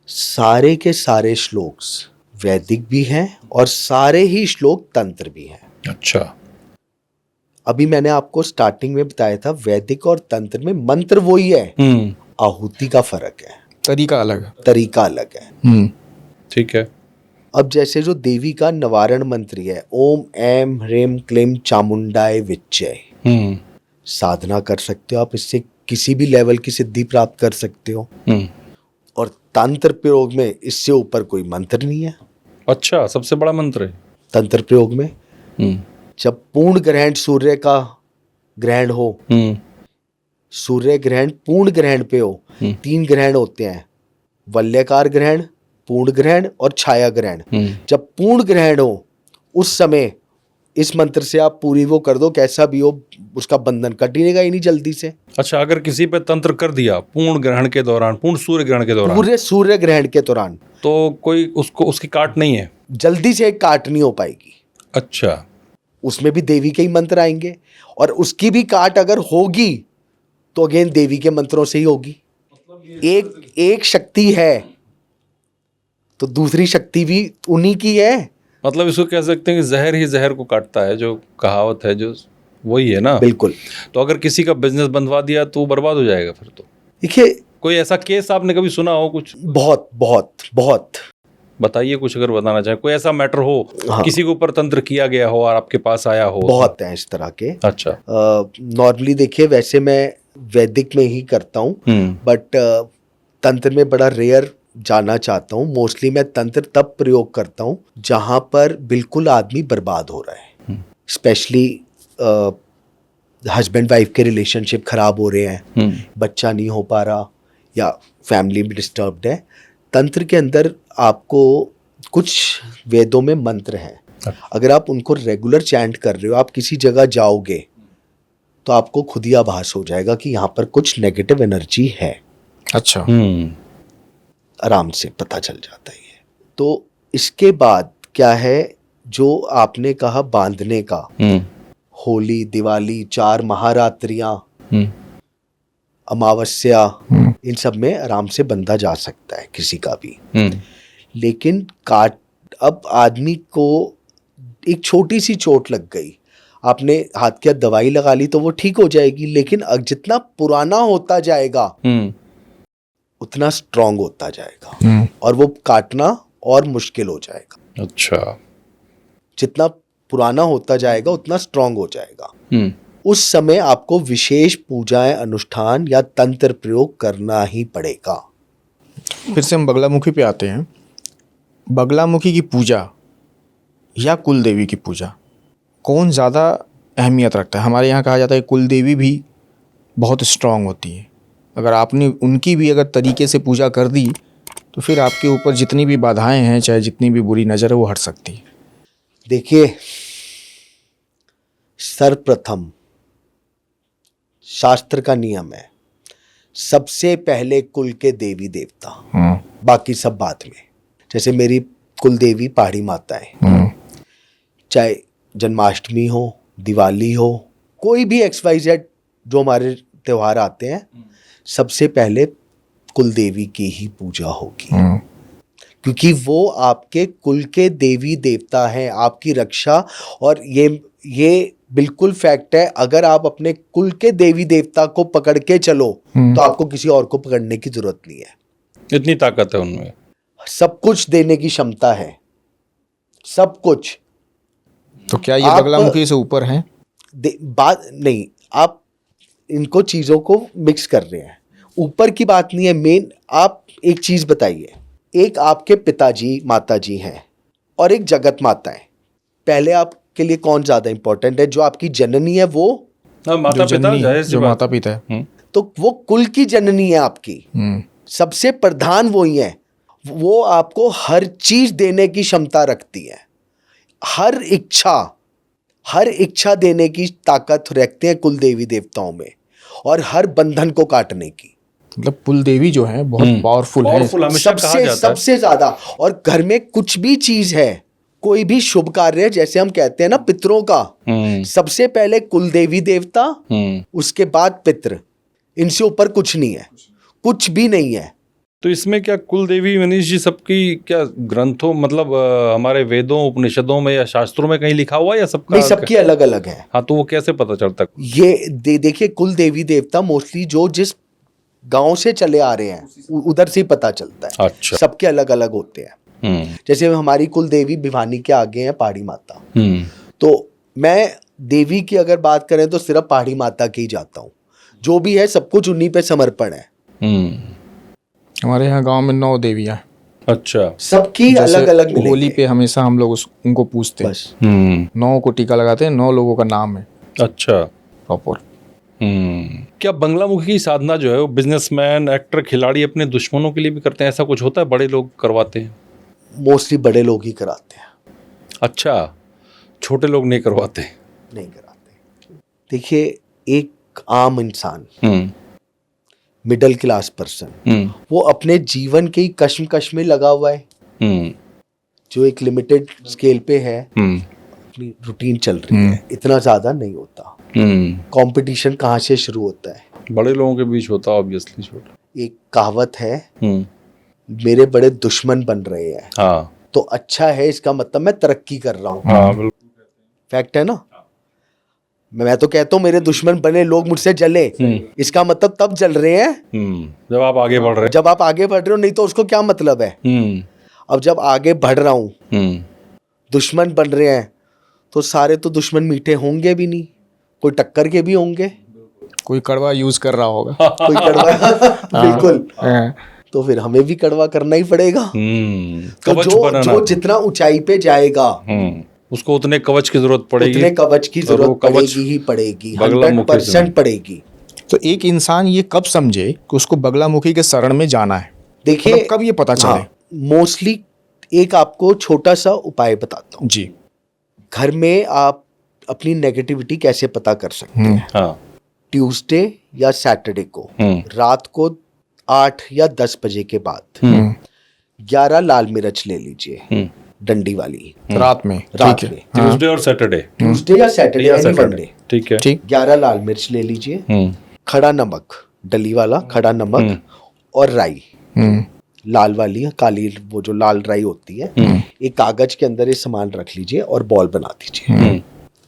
सारे के सारे श्लोक्स वैदिक भी हैं और सारे ही श्लोक तंत्र भी हैं। अच्छा। अभी मैंने आपको स्टार्टिंग में बताया था, वैदिक और तंत्र में मंत्र वही है, आहुति का फर्क है, तरीका अलग है। ठीक है। अब जैसे जो देवी का निवारण मंत्र है, ओम ऐम ह्रीम क्लीम चामुंडाय विच्चय, साधना कर सकते हो आप, इससे किसी भी लेवल की सिद्धि प्राप्त कर सकते हो। और तंत्र प्रयोग में इससे ऊपर कोई मंत्र नहीं है। अच्छा, सबसे बड़ा मंत्र है तंत्र प्रयोग में। जब पूर्ण ग्रहण सूर्य का ग्रहण हो, सूर्य ग्रहण पूर्ण ग्रहण पे हो, 3 ग्रहण होते हैं, वलयाकार ग्रहण, पूर्ण ग्रहण और छाया ग्रहण। जब पूर्ण ग्रहण हो उस समय इस मंत्र से आप पूरी वो कर दो, कैसा भी हो उसका बंधन कटेगा ही नहीं जल्दी से। अच्छा, अगर किसी पे तंत्र कर दिया पूर्ण ग्रहण के दौरान, पूर्ण सूर्य ग्रहण के दौरान, पूरे सूर्य ग्रहण के दौरान, तो कोई उसको उसकी काट नहीं है, जल्दी से काट नहीं हो पाएगी। अच्छा। उसमें भी देवी के ही मंत्र आएंगे, और उसकी भी काट अगर होगी तो अगेन देवी के मंत्रों से ही होगी। एक शक्ति है तो दूसरी शक्ति भी उन्हीं की है। मतलब इसको कह सकते हैं कि जहर ही जहर को काटता है, जो कहावत है, जो वही है ना। बिल्कुल। तो अगर किसी का बिजनेस बंधवा दिया तो वो बर्बाद हो जाएगा फिर तो। देखिए, कोई ऐसा केस आपने कभी सुना हो कुछ? बहुत बहुत बहुत बताइए कुछ अगर बताना चाहें, कोई ऐसा मैटर हो हाँ। किसी के ऊपर तंत्र किया गया हो और आपके पास आया हो। बहुत हैं इस तरह के। अच्छा। नॉर्मली देखिए, वैसे मैं वैदिक में ही करता हूँ, बट तंत्र में बड़ा रेयर जाना चाहता हूँ। मोस्टली मैं तंत्र तब प्रयोग करता हूँ जहाँ पर बिल्कुल आदमी बर्बाद हो रहा है, स्पेशली हस्बैंड वाइफ के रिलेशनशिप खराब हो रहे हैं, बच्चा नहीं हो पा रहा या फैमिली में डिस्टर्ब्ड है। तंत्र के अंदर आपको कुछ वेदों में मंत्र हैं, अगर आप उनको रेगुलर चैंट कर रहे हो, आप किसी जगह जाओगे तो आपको खुद ही आभास हो जाएगा कि यहाँ पर कुछ नेगेटिव एनर्जी है। अच्छा। आराम से पता चल जाता है ये। तो इसके बाद क्या है, जो आपने कहा बांधने का, होली, दिवाली, 4 महारात्रियां, अमावस्या, इन सब में आराम से बंधा जा सकता है किसी का भी। लेकिन अब आदमी को एक छोटी सी चोट लग गई, आपने हाथ की दवाई लगा ली तो वो ठीक हो जाएगी, लेकिन जितना पुराना होता जाएगा उतना स्ट्रांग होता जाएगा और वो काटना और मुश्किल हो जाएगा। अच्छा। जितना पुराना होता जाएगा उतना स्ट्रांग हो जाएगा। उस समय आपको विशेष पूजाएं, अनुष्ठान या तंत्र प्रयोग करना ही पड़ेगा। फिर से हम बगलामुखी पे आते हैं। बगलामुखी की पूजा या कुल देवी की पूजा कौन ज़्यादा अहमियत रखता है? हमारे यहाँ कहा जाता है कुल देवी भी बहुत स्ट्रांग होती है, अगर आपने उनकी भी अगर तरीके से पूजा कर दी तो फिर आपके ऊपर जितनी भी बाधाएं हैं, चाहे जितनी भी बुरी नज़र है, वो हट सकती है। देखिए, सर्वप्रथम शास्त्र का नियम है, सबसे पहले कुल के देवी देवता, बाकी सब बाद में। जैसे मेरी कुल देवी पहाड़ी माता है, चाहे जन्माष्टमी हो, दिवाली हो, कोई भी XYZ जो हमारे त्योहार आते हैं, सबसे पहले कुल देवी की ही पूजा होगी, क्योंकि वो आपके कुल के देवी देवता हैं, आपकी रक्षा। और ये बिल्कुल फैक्ट है, अगर आप अपने कुल के देवी देवता को पकड़ के चलो तो आपको किसी और को पकड़ने की जरूरत नहीं है। इतनी ताकत है उनमें, सब कुछ देने की क्षमता है, सब कुछ। तो क्या ये बगलामुखी से ऊपर है? बात नहीं, आप इनको चीजों को मिक्स कर रहे हैं। ऊपर की बात नहीं है। मेन आप एक चीज बताइए, एक आपके पिताजी माताजी हैं और एक जगत माता है, पहले आपके लिए कौन ज्यादा इंपॉर्टेंट है? जो आपकी जननी है वो, माता पिता, जो माता पिता है, तो वो कुल की जननी है आपकी, सबसे प्रधान वो ही है। वो आपको हर चीज देने की क्षमता रखती है, हर इच्छा देने की ताकत रखते हैं कुल देवी देवताओं में, और हर बंधन को काटने की। मतलब कुल देवी जो है बहुत पावरफुल है, सबसे ज्यादा। और घर में कुछ भी चीज है, कोई भी शुभ कार्य, जैसे हम कहते हैं ना पितरों का, सबसे पहले कुल देवी देवता, उसके बाद पितर, इनसे ऊपर कुछ नहीं है, कुछ भी नहीं है। तो इसमें क्या कुल देवी मनीष जी सबकी क्या ग्रंथों, मतलब हमारे वेदों, उपनिषदों में या शास्त्रों में कहीं लिखा हुआ है या सबका? नहीं, सबकी अलग अलग है। हाँ, तो वो कैसे पता चलता है? ये देखिए, कुल देवी देवता मोस्टली जो जिस गांव से चले आ रहे हैं उधर से ही पता चलता है। अच्छा। सबके अलग अलग होते हैं। जैसे हमारी कुल देवी भिवानी के आगे है पहाड़ी माता, तो मैं देवी की अगर बात करें तो सिर्फ पहाड़ी माता की ही जाता हूँ। जो भी है सब कुछ उन्हीं पे समर्पण है। हमारे यहाँ गांव में 9 देवियाँ। अच्छा। सबकी अलग अलग। होली पे हमेशा हम लोग उनको पूछते हैं, 9 को टीका लगाते हैं, 9 लोगों का नाम है। अच्छा, प्रॉपर। क्या बंगलामुखी की साधना जो है वो बिजनेसमैन, एक्टर, खिलाड़ी अपने दुश्मनों के लिए भी करते हैं? ऐसा कुछ होता है? बड़े लोग करवाते हैं? मोस्टली बड़े लोग ही कराते हैं। अच्छा, छोटे लोग नहीं करवाते? नहीं कराते। देखिए, एक आम इंसान, मिडिल क्लास पर्सन, वो अपने जीवन के ही कश्मकश में लगा हुआ है, जो एक लिमिटेड स्केल पे है, अपनी रूटीन चल रही है, इतना ज्यादा नहीं होता। कंपटीशन कहाँ से शुरू होता है? बड़े लोगों के बीच होता है, ऑब्वियसली। छोटा एक कहावत है, मेरे बड़े दुश्मन बन रहे हैं। हाँ, तो अच्छा है, इसका मतलब मैं तरक्की कर रहा हूँ। हाँ, बिल्कुल। फैक्ट है ना। मैं तो कहता हूँ मेरे दुश्मन बने, लोग मुझसे जले, इसका मतलब तब जल रहे हैं जब आप आगे बढ़ रहे हो, नहीं तो उसको क्या मतलब है? अब जब आगे बढ़ रहा हूँ, हम्म, दुश्मन बन रहे हैं, तो सारे तो दुश्मन मीठे होंगे भी नहीं, कोई टक्कर के भी होंगे, कोई कड़वा यूज कर रहा होगा। कोई कड़वा बिल्कुल। हाँ, तो फिर हमें भी कड़वा करना ही पड़ेगा। तो कवच जो बनाना। जो जितना ऊंचाई पे जाएगा, उसको उतने कवच की जरूरत पड़ेगी, उतने कवच की और वो जरूरत कवच पड़ेगी ही पड़ेगी, बगला मुखी से 100% पड़ेगी। तो एक इंसान ये कब समझे कि उसको बगलामुखी के शरण में जाना है? देखिए, मतलब कब ये पता चले? मोस्टली एक आपको छोटा सा उपाय बताता हूँ। जी। घर में आप अपनी नेगेटिविटी कैसे पता कर सकते हैं? हाँ, ट्यूसडे या सैटरडे को रात को 8 या 10 बजे के बाद 11 लाल मिर्च ले लीजिए, डंडी वाली, रात में? रात ठीक है। में, ट्यूसडे और सैटरडे, ट्यूसडे या सैटरडे, या एनी वन सैटरडे, डे। ठीक है। ठीक। 11 लाल मिर्च ले लीजिए, खड़ा नमक, डली वाला खड़ा नमक और राई, लाल वाली काली, वो जो लाल राई होती है, एक कागज के अंदर ये सामान रख लीजिए और बॉल बना दीजिए।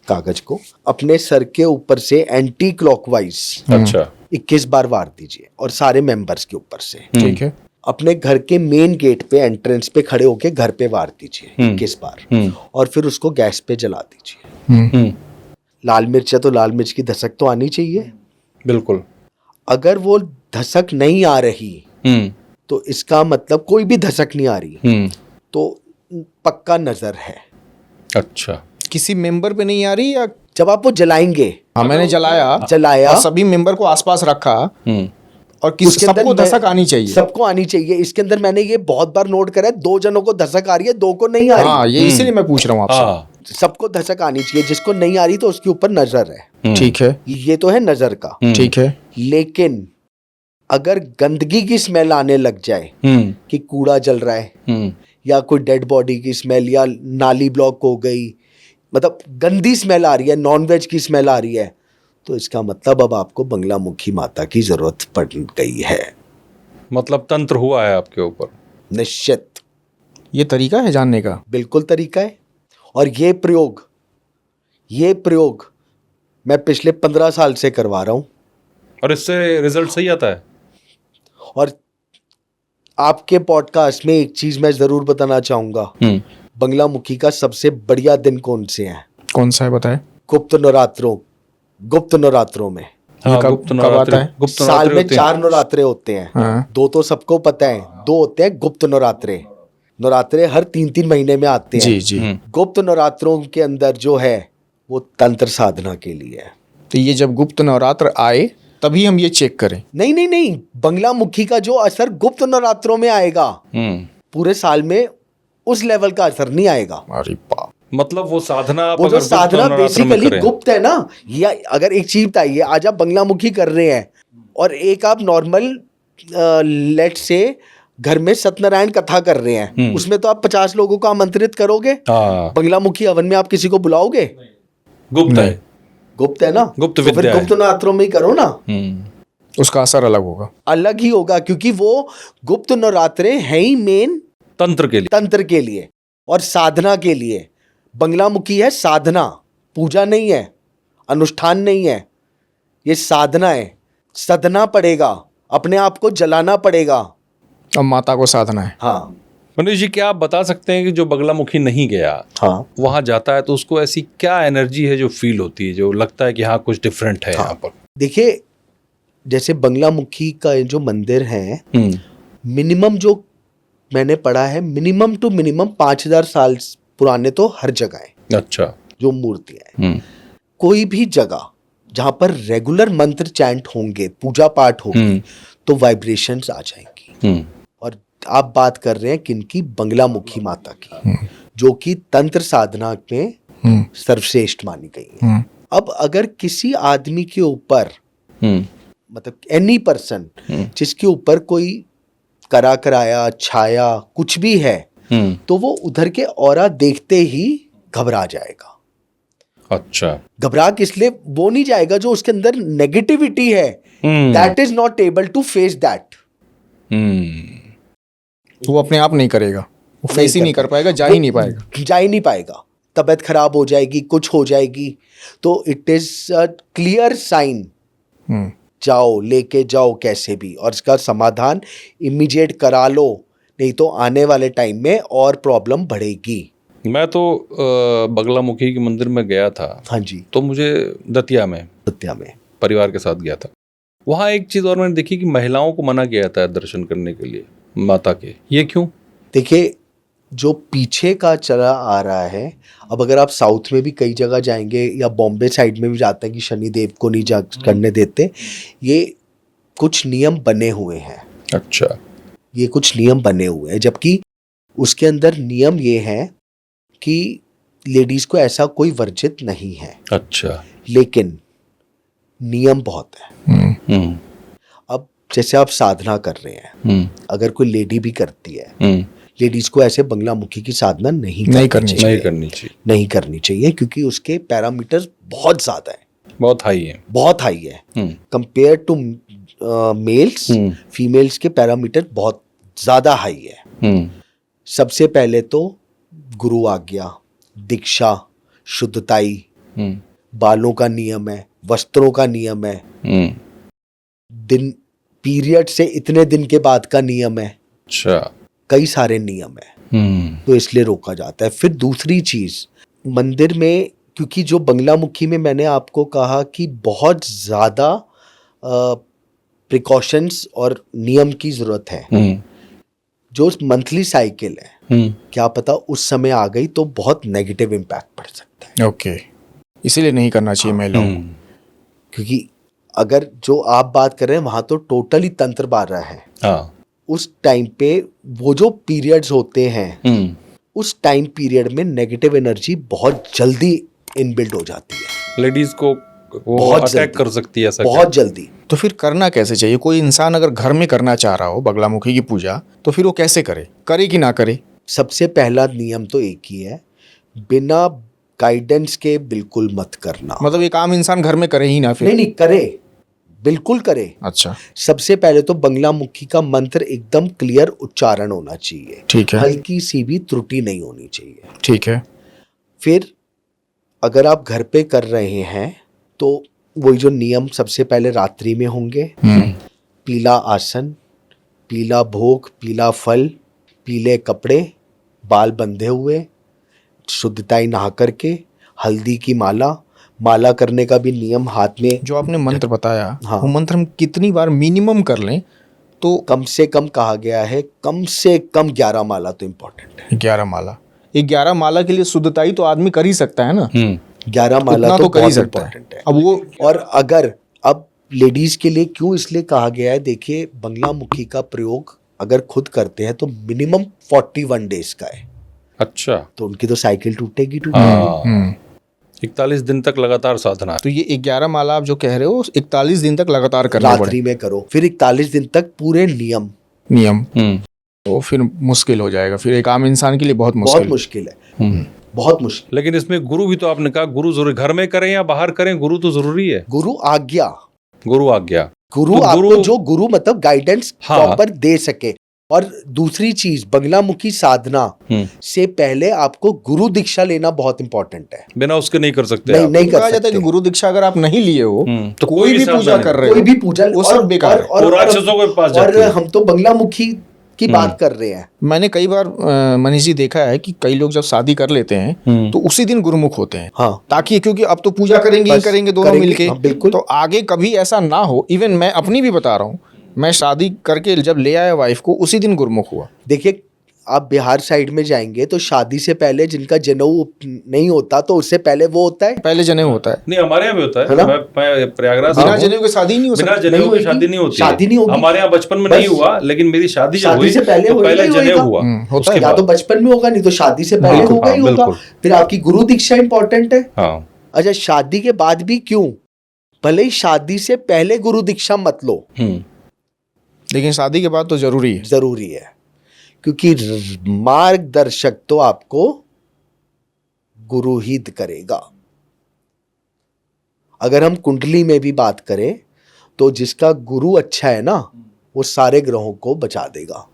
कागज को अपने सर के ऊपर से एंटी क्लॉकवाइज अच्छा, 21 बार वार दीजिए, और सारे मेंबर्स के ऊपर से। ठीक है। अपने घर के मेन गेट पे, एंट्रेंस पे खड़े होके घर पे वार दीजिए 21 बार, और फिर उसको गैस पे जला दीजिए। लाल मिर्च है तो लाल मिर्च की धसक तो आनी चाहिए। बिल्कुल। अगर वो धसक नहीं आ रही तो इसका मतलब कोई भी धसक नहीं आ रही तो पक्का नजर है। अच्छा, किसी मेंबर पे नहीं आ रही या? जब आप वो जलाएंगे, हाँ, मैंने जलाया जलाया और सभी मेंबर को आसपास रखा, और उसके अंदर सबको धसक आनी चाहिए। सबको आनी चाहिए। इसके अंदर मैंने ये बहुत बार नोट करा है, 2 जनों को धसक आ रही है, 2 को नहीं आ रही। हाँ, ये इसीलिए मैं पूछ रहा हूँ आपसे। हाँ, सबको धसक आनी चाहिए, जिसको नहीं आ रही तो उसके ऊपर नजर है। ठीक है। ये तो है नजर का। ठीक है। लेकिन अगर गंदगी की स्मेल आने लग जाए कि कूड़ा जल रहा है, या कोई डेड बॉडी की स्मेल, या नाली ब्लॉक हो गई, मतलब गंदी स्मेल आ रही है, नॉनवेज की स्मेल आ रही है, तो इसका मतलब अब आपको बंगलामुखी माता की जरूरत पड़ गई है। मतलब तंत्र हुआ है आपके ऊपर। निश्चित, ये तरीका है जानने का? बिल्कुल तरीका है। और ये प्रयोग मैं पिछले 15 साल से करवा रहा हूं, और इससे रिजल्ट सही आता है। और आपके पॉडकास्ट में एक चीज मैं जरूर बताना चाहूंगा, बंगलामुखी का सबसे बढ़िया दिन कौन से है? कौन सा है बताए? गुप्त नवरात्रों में। ये कब आता है? गुप्त साल नवरात्रि में होते हैं। 4 नवरात्रे होते हैं। हाँ। 2 तो सबको पता है, 2 होते हैं गुप्त नवरात्रे। नवरात्रे हर 3-3 महीने में आते हैं। जी जी। गुप्त नवरात्रों के अंदर जो है वो तंत्र साधना के लिए है। तो ये जब गुप्त नवरात्र आए तभी हम ये चेक करें? नहीं, बंगलामुखी का जो असर गुप्त नवरात्रों में आएगा, पूरे साल में उस लेवल का असर नहीं आएगा। अरे बाप। मतलब वो साधना आप वो जो अगर गुप्त साधना नवरात्र में बेसिकली करें। गुप्त है ना, या अगर एक चीज बताइए, आज आप बंगलामुखी कर रहे हैं और एक आप नॉर्मल लेट से घर में सत्यनारायण कथा कर रहे हैं, उसमें तो आप 50 लोगों को आमंत्रित करोगे। हाँ, बंगलामुखी हवन में आप किसी को बुलाओगे? गुप्त है। गुप्त है ना, गुप्त तो फिर विद्या है। गुप्त नवरात्रों में ही करो ना। उसका असर अलग होगा। अलग ही होगा, क्योंकि वो गुप्त नवरात्रे हैं ही मेन तंत्र के लिए और साधना के लिए। बंगलामुखी है साधना, पूजा नहीं है, अनुष्ठान नहीं है, ये साधना है। सधना पड़ेगा, अपने आप को जलाना पड़ेगा। अब माता को साधना है। हाँ मनीष जी, क्या आप बता सकते हैं कि जो बगलामुखी नहीं गया, हाँ, वहां जाता है तो उसको ऐसी क्या एनर्जी है जो फील होती है, जो लगता है कि हाँ कुछ डिफरेंट है यहाँ पर? देखिए, जैसे बंगलामुखी का जो मंदिर है, मिनिमम जो मैंने पढ़ा है, मिनिमम टू मिनिमम 5000 साल पुराने तो हर जगह है। अच्छा। जो मूर्तियां हैं, कोई भी जगह जहां पर रेगुलर मंत्र चैंट होंगे, पूजा पाठ होगी, तो वाइब्रेशंस आ जाएंगी। और आप बात कर रहे हैं किनकी? बंगलामुखी माता की, जो कि तंत्र साधना में सर्वश्रेष्ठ मानी गई है। अब अगर किसी आदमी के ऊपर, मतलब एनी पर्सन जिसके ऊपर कोई कराया छाया कुछ भी है, तो वो उधर के ऑरा देखते ही घबरा जाएगा। अच्छा। घबरा किस लिए? वो नहीं जाएगा जो उसके अंदर नेगेटिविटी है, that is not able to face that. वो अपने आप नहीं करेगा, वो फेस ही नहीं कर पाएगा, जा ही नहीं पाएगा। तबीयत खराब हो जाएगी, कुछ हो जाएगी। तो it is a clear sign, जाओ लेके जाओ कैसे भी, और इसका समाधान इमीडिएट करा लो। नहीं तो आने वाले टाइम में और प्रॉब्लम बढ़ेगी। मैं तो बगलामुखी के मंदिर में गया था, हाँ जी, तो मुझे दतिया में सत्या में परिवार के साथ गया था। वहाँ एक चीज़ और मैंने देखी कि महिलाओं को मना किया जाता है दर्शन करने के लिए माता के। ये क्यों? देखिए, जो पीछे का चला आ रहा है, अब अगर आप साउथ में भी कई जगह जाएंगे या बॉम्बे साइड में भी जाते हैं कि शनिदेव को नहीं जा करने देते, ये कुछ नियम बने हुए हैं। अच्छा। ये कुछ नियम बने हुए हैं, जबकि उसके अंदर नियम ये है कि लेडीज को ऐसा कोई वर्जित नहीं है, अच्छा। लेकिन नियम बहुत है। अब जैसे आप साधना कर रहे हैं, अगर कोई लेडी भी करती है, लेडीज को ऐसे बंगलामुखी की साधना नहीं करनी चाहिए क्योंकि उसके पैरामीटर्स बहुत ज्यादा है, बहुत हाई है कंपेयर टू मेल्स। फीमेल्स के पैरामीटर बहुत ज्यादा हाई है। सबसे पहले तो गुरु आज्ञा, दीक्षा, शुद्धताई, बालों का नियम है, वस्त्रों का नियम है, दिन पीरियड से इतने दिन के बाद का नियम है। अच्छा। कई सारे नियम है, तो इसलिए रोका जाता है। फिर दूसरी चीज, मंदिर में, क्योंकि जो बंगलामुखी में मैंने आपको कहा कि बहुत ज्यादा प्रिकॉशंस और नियम की जरूरत है। जो मंथली साइकिल है, क्या पता उस समय आ गई तो बहुत नेगेटिव इम्पैक्ट पड़ सकता है। ओके, इसीलिए नहीं करना चाहिए महिलाओं को। क्योंकि अगर जो आप बात कर रहे हैं वहां तो टोटली तंत्र बार रहा है। हाँ। उस टाइम पे वो जो पीरियड्स होते हैं, उस टाइम पीरियड में नेगेटिव एनर्जी बहुत जल्दी इनबिल्ड हो जाती है। लेडीज को वो बहुत अटैक कर सकती है ऐसा? बहुत जल्दी। तो फिर करना कैसे चाहिए? कोई इंसान अगर घर में करना चाह रहा हो बगलामुखी की पूजा, तो फिर वो कैसे करे कि ना करे? सबसे पहला नियम तो एक ही है, बिना गाइडेंस के बिल्कुल मत करना। मतलब एक आम इंसान घर में करे ही ना फिर? नहीं, करे, बिल्कुल करे। अच्छा। सबसे पहले तो बंगलामुखी का मंत्र एकदम क्लियर उच्चारण होना चाहिए। ठीक है। हल्की सी भी त्रुटि नहीं होनी चाहिए। ठीक है। फिर अगर आप घर पे कर रहे हैं तो वही जो नियम सबसे पहले रात्रि में होंगे, पीला आसन, पीला भोग, पीला फल, पीले कपड़े, बाल बंधे हुए, शुद्धताई नहा करके, हल्दी की माला करने का भी नियम हाथ में। जो आपने मंत्र बताया, हाँ, वो मंत्र हम कितनी बार मिनिमम कर लें तो? कम से कम कहा गया है, कम से कम 11 माला तो इम्पोर्टेंट है। 11 माला। 11 माला के लिए शुद्धताई तो आदमी कर ही सकता है ना? 11 माला तो कर ही बहुत सकता इम्पोर्टेंट है। अब वो, और अगर अब लेडीज के लिए क्यों इसलिए कहा गया है, देखिए बंगलामुखी का प्रयोग अगर खुद करते हैं तो मिनिमम 41 डेज का है। अच्छा। तो उनकी तो साइकिल टूटेगी। 41 दिन तक लगातार साधना। तो ये 11 माला आप जो कह रहे हो 41 दिन तक लगातार करना पड़े? रात्रि में करो, फिर 41 दिन तक पूरे नियम। तो फिर मुश्किल हो जाएगा, फिर एक आम इंसान के लिए बहुत मुश्किल है। बहुत मुश्किल। लेकिन इसमें गुरु भी तो आपने कहा, गुरु जरूरी, घर में करें या बाहर करें, गुरु तो जरूरी है। गुरु आज्ञा गुरु तो आपको जो गुरु मतलब गाइडेंस प्रॉपर दे सके। और दूसरी चीज, बंगलामुखी साधना से पहले आपको गुरु दीक्षा लेना बहुत इंपॉर्टेंट है। बिना उसके नहीं कर सकते। नहीं कर सकते। जाता है कि गुरु दीक्षा अगर आप नहीं लिए हो तो कोई भी पूजा कर रहे हो, कोई भी पूजा, वो सब बेकार है। और राक्षसों के पास जाती है। और हम तो बंगलामुखी की बात कर रहे हैं। मैंने कई बार मनीष जी देखा है कि कई लोग जब शादी कर लेते हैं तो उसी दिन गुरुमुख होते हैं। हाँ। ताकि क्योंकि अब तो पूजा करेंगे दोनों मिलके। हाँ, बिल्कुल। तो आगे कभी ऐसा ना हो। इवन मैं अपनी भी बता रहा हूँ, मैं शादी करके जब ले आया वाइफ को, उसी दिन गुरुमुख हुआ। देखिए, आप बिहार साइड में जाएंगे तो शादी से पहले जिनका जनेऊ नहीं होता तो उससे पहले वो होता है, पहले जनेऊ होता है। नहीं, हमारे यहाँ भी होता है। ना? मैं प्रयागराज बिना जनेऊ की शादी नहीं हो सकती। बिना जनेऊ की शादी नहीं होती। शादी नहीं होगी। हमारे यहाँ बचपन में नहीं हुआ, लेकिन मेरी शादी जब हुई से पहले तो पहले जनेऊ हुआ। होता है। या तो बचपन में होगा, नहीं तो शादी से पहले होगा ही होगा। फिर आपकी गुरु दीक्षा इंपॉर्टेंट है। हाँ। अच्छा, शादी के बाद भी क्यों? भले ही शादी से पहले गुरु दीक्षा मत लो, लेकिन शादी के बाद तो जरूरी है। क्योंकि मार्गदर्शक तो आपको गुरु ही करेगा। अगर हम कुंडली में भी बात करें तो जिसका गुरु अच्छा है ना, वो सारे ग्रहों को बचा देगा।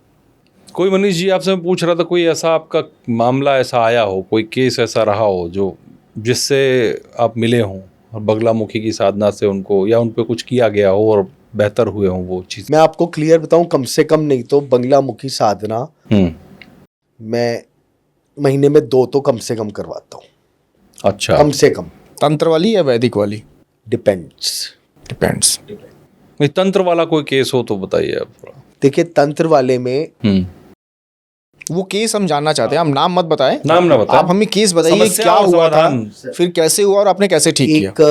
कोई मनीष जी, आपसे मैं पूछ रहा था, कोई ऐसा आपका मामला ऐसा आया हो, कोई केस ऐसा रहा हो जो जिससे आप मिले हों और बगलामुखी की साधना से उनको या उन पे कुछ किया गया हो और बेहतर हुए हों वो चीज़। मैं आपको क्लियर बताऊं, कम से कम नहीं तो बंगलामुखी साधना मैं महीने में 2 तो कम से कम करवाता हूँ। अच्छा, कम से कम। तंत्र वाली या वैदिक वाली? डिपेंड्स। ये तंत्र वाला कोई केस हो तो बताइए आप थोड़ा। देखिए, तंत्र वाले में वो केस हम जानना चाहते हैं, हम नाम मत बताएं, नाम ना बताएं, आप हमें केस बताइए, समस्या क्या और हुआ था, समाधान। फिर कैसे हुआ और आपने कैसे ठीक किया? एक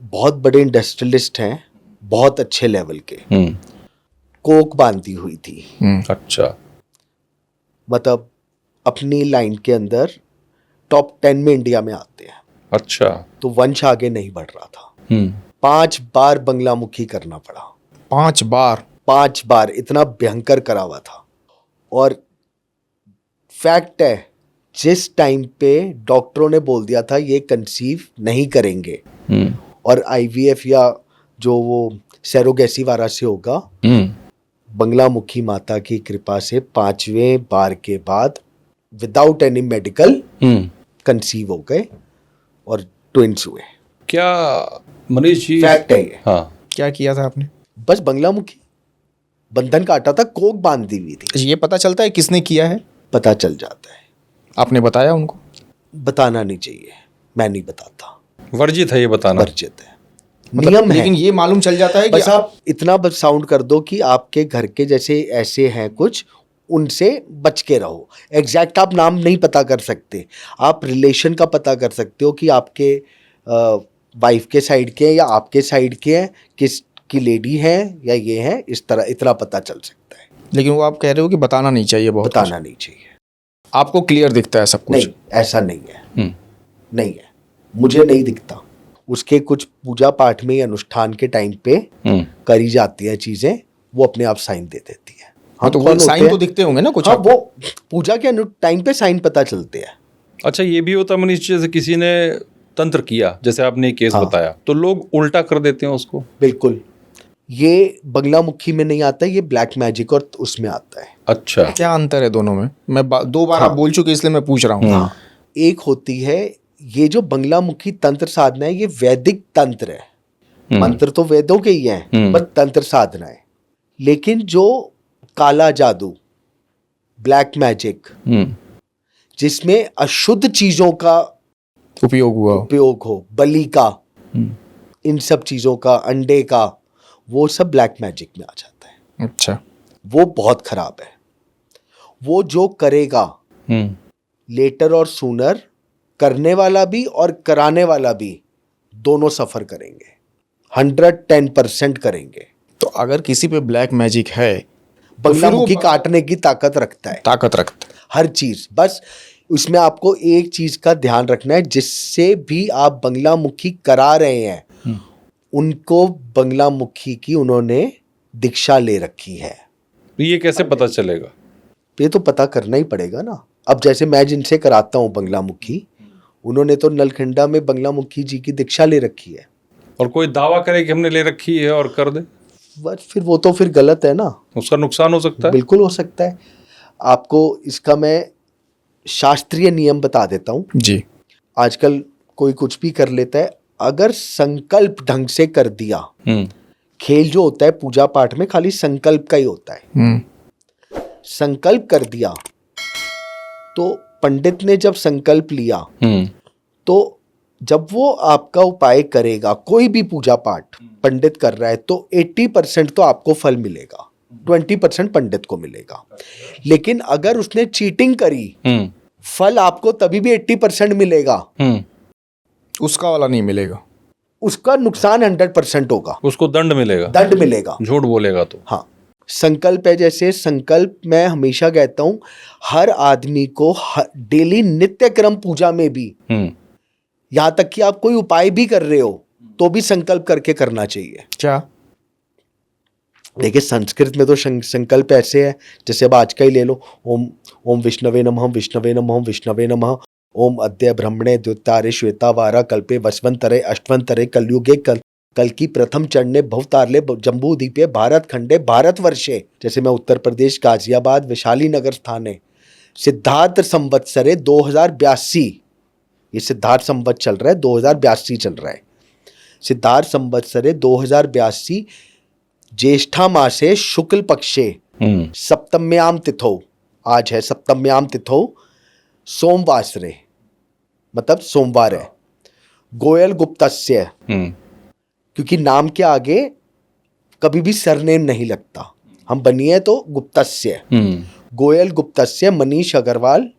बहुत बड़े इंडस्ट्रियलिस्ट हैं, बहुत अच्छे लेवल के, कोक बांधी हुई थी। अच्छा, मतलब अपनी लाइन के अंदर टॉप 10 में इंडिया में आते हैं। अच्छा, तो वंश आगे नहीं बढ़ रहा था। 5 बार बंगलामुखी करना पड़ा। 5 बार? 5 बार, इतना भयंकर करा हुआ था। और फैक्ट है, जिस टाइम पे डॉक्टरों ने बोल दिया था ये कंसीव नहीं करेंगे और आईवीएफ या जो वो सैरोगेसी वाला से होगा, बंगलामुखी माता की कृपा से 5वें बार के बाद विदाउट एनी मेडिकल कंसीव हो गए और ट्विंस हुए। क्या मनीष जी, फैक्ट है ये। हाँ, क्या किया था आपने? बस बंगलामुखी, बंधन काटा था, कोक बांधी हुई थी। ये पता चलता है किसने किया है? पता चल जाता है। आपने बताया उनको? बताना नहीं चाहिए, मैं नहीं बताता, वर्जित है ये बताना। वर्जित है, मतलब, नियम है। लेकिन ये मालूम चल जाता है कि बस आप इतना बस साउंड कर दो कि आपके घर के जैसे ऐसे हैं कुछ, उनसे बच के रहो। एग्जैक्ट आप नाम नहीं पता कर सकते, आप रिलेशन का पता कर सकते हो कि आपके वाइफ के साइड के हैं या आपके साइड के हैं, किस की लेडी है या ये है, इस तरह इतना पता चल सकता है। लेकिन वो आप कह रहे हो कि बताना नहीं चाहिए, बहुत बताना नहीं चाहिए। आपको क्लियर दिखता है सब कुछ? नहीं, ऐसा नहीं है। नहीं है, मुझे नहीं दिखता। उसके कुछ पूजा पाठ में या अनुष्ठान के टाइम पे करी जाती है चीजें, वो अपने आप साइन दे देती है। हाँ, तो वो साइन तो दिखते होंगे ना कुछ? हाँ, वो पूजा के टाइम पे साइन पता चलते हैं। अच्छा, ये भी होता है मनीष जी, जैसे किसी ने तंत्र किया, जैसे आपने एक केस बताया, तो लोग उल्टा कर देते हैं उसको। बिल्कुल, ये बंगलामुखी में नहीं आता, ये ब्लैक मैजिक और उसमें आता है। अच्छा, क्या अंतर है दोनों में? मैं 2 बार आप बोल चुके इसलिए मैं पूछ रहा हूँ। एक होती है ये जो बंगलामुखी तंत्र साधना है, ये वैदिक तंत्र है। मंत्र तो वेदों के ही हैं, बस तंत्र साधना है। लेकिन जो काला जादू, ब्लैक मैजिक, जिसमें अशुद्ध चीजों का उपयोग हो, बलि का, इन सब चीजों का, अंडे का, वो सब ब्लैक मैजिक में आ जाता है। अच्छा, वो बहुत खराब है। वो जो करेगा लेटर और सूनर, करने वाला भी और कराने वाला भी दोनों सफर करेंगे, 110% करेंगे। तो अगर किसी पे ब्लैक मैजिक है, बंगलामुखी काटने की ताकत रखता है, हर चीज। बस उसमें आपको एक चीज का ध्यान रखना है, जिससे भी आप बंगलामुखी करा रहे हैं उनको बंगलामुखी की उन्होंने दीक्षा ले रखी है। ये कैसे पता चलेगा? ये तो पता करना ही पड़ेगा ना। अब जैसे मैं जिनसे कराता हूँ बंगलामुखी, उन्होंने तो नलखंडा में बंगलामुखी जी की दीक्षा ले रखी है। और कोई दावा करे कि हमने ले रखी है और कर दे, फिर वो तो फिर गलत है ना, उसका नुकसान हो सकता है। बिल्कुल हो सकता है। आपको इसका मैं शास्त्रीय नियम बता देता हूँ जी। आजकल कोई कुछ भी कर लेता है, अगर संकल्प ढंग से कर दिया, खेल जो होता है पूजा पाठ में खाली संकल्प का ही होता है। संकल्प कर दिया तो पंडित ने जब संकल्प लिया, तो जब वो आपका उपाय करेगा, कोई भी पूजा पाठ पंडित कर रहा है, तो 80% तो आपको फल मिलेगा, 20% पंडित को मिलेगा। लेकिन अगर उसने चीटिंग करी, फल आपको तभी भी 80% मिलेगा, उसका वाला नहीं मिलेगा, उसका नुकसान 100% होगा, उसको दंड मिलेगा, दंड मिलेगा, झूठ बोलेगा तो। हाँ, संकल्प है। जैसे संकल्प मैं हमेशा कहता हूं, हर आदमी को डेली नित्य क्रम पूजा में भी, यहां तक कि आप कोई उपाय भी कर रहे हो तो भी संकल्प करके करना चाहिए। क्या? देखिए, संस्कृत में तो संकल्प ऐसे है, जैसे अब आज का ही ले लो, ओम विष्णवे नमः, विष्णवे नमः, विष्णवे नमः, ओम अद्य ब्रह्मणे द्युतारे श्वेतावारा कल्पे वसवंतरे अष्टवंतरे कलयुगे कल की प्रथम चरणे भवतारले जम्बू द्वीपे भारत खंडे भारतवर्षे। जैसे मैं उत्तर प्रदेश गाजियाबाद वैशाली नगर स्थाने सिद्धार्थ संवत्सरे 2082, ये सिद्धार्थ संवत चल रहा है, 2082 चल रहा है, सिद्धार्थ संवत्सरे 2082 ज्येष्ठा मासे शुक्ल पक्षे सप्तम्याम तिथौ, आज है सप्तम्याम तिथौ सोमवासरे, मतलब सोमवार है। गोयल गुप्तस्य, क्योंकि नाम के आगे कभी भी सरनेम नहीं लगता, हम बनिए तो गुप्तस्य, गोयल गुप्तस्य, मनीष अग्रवाल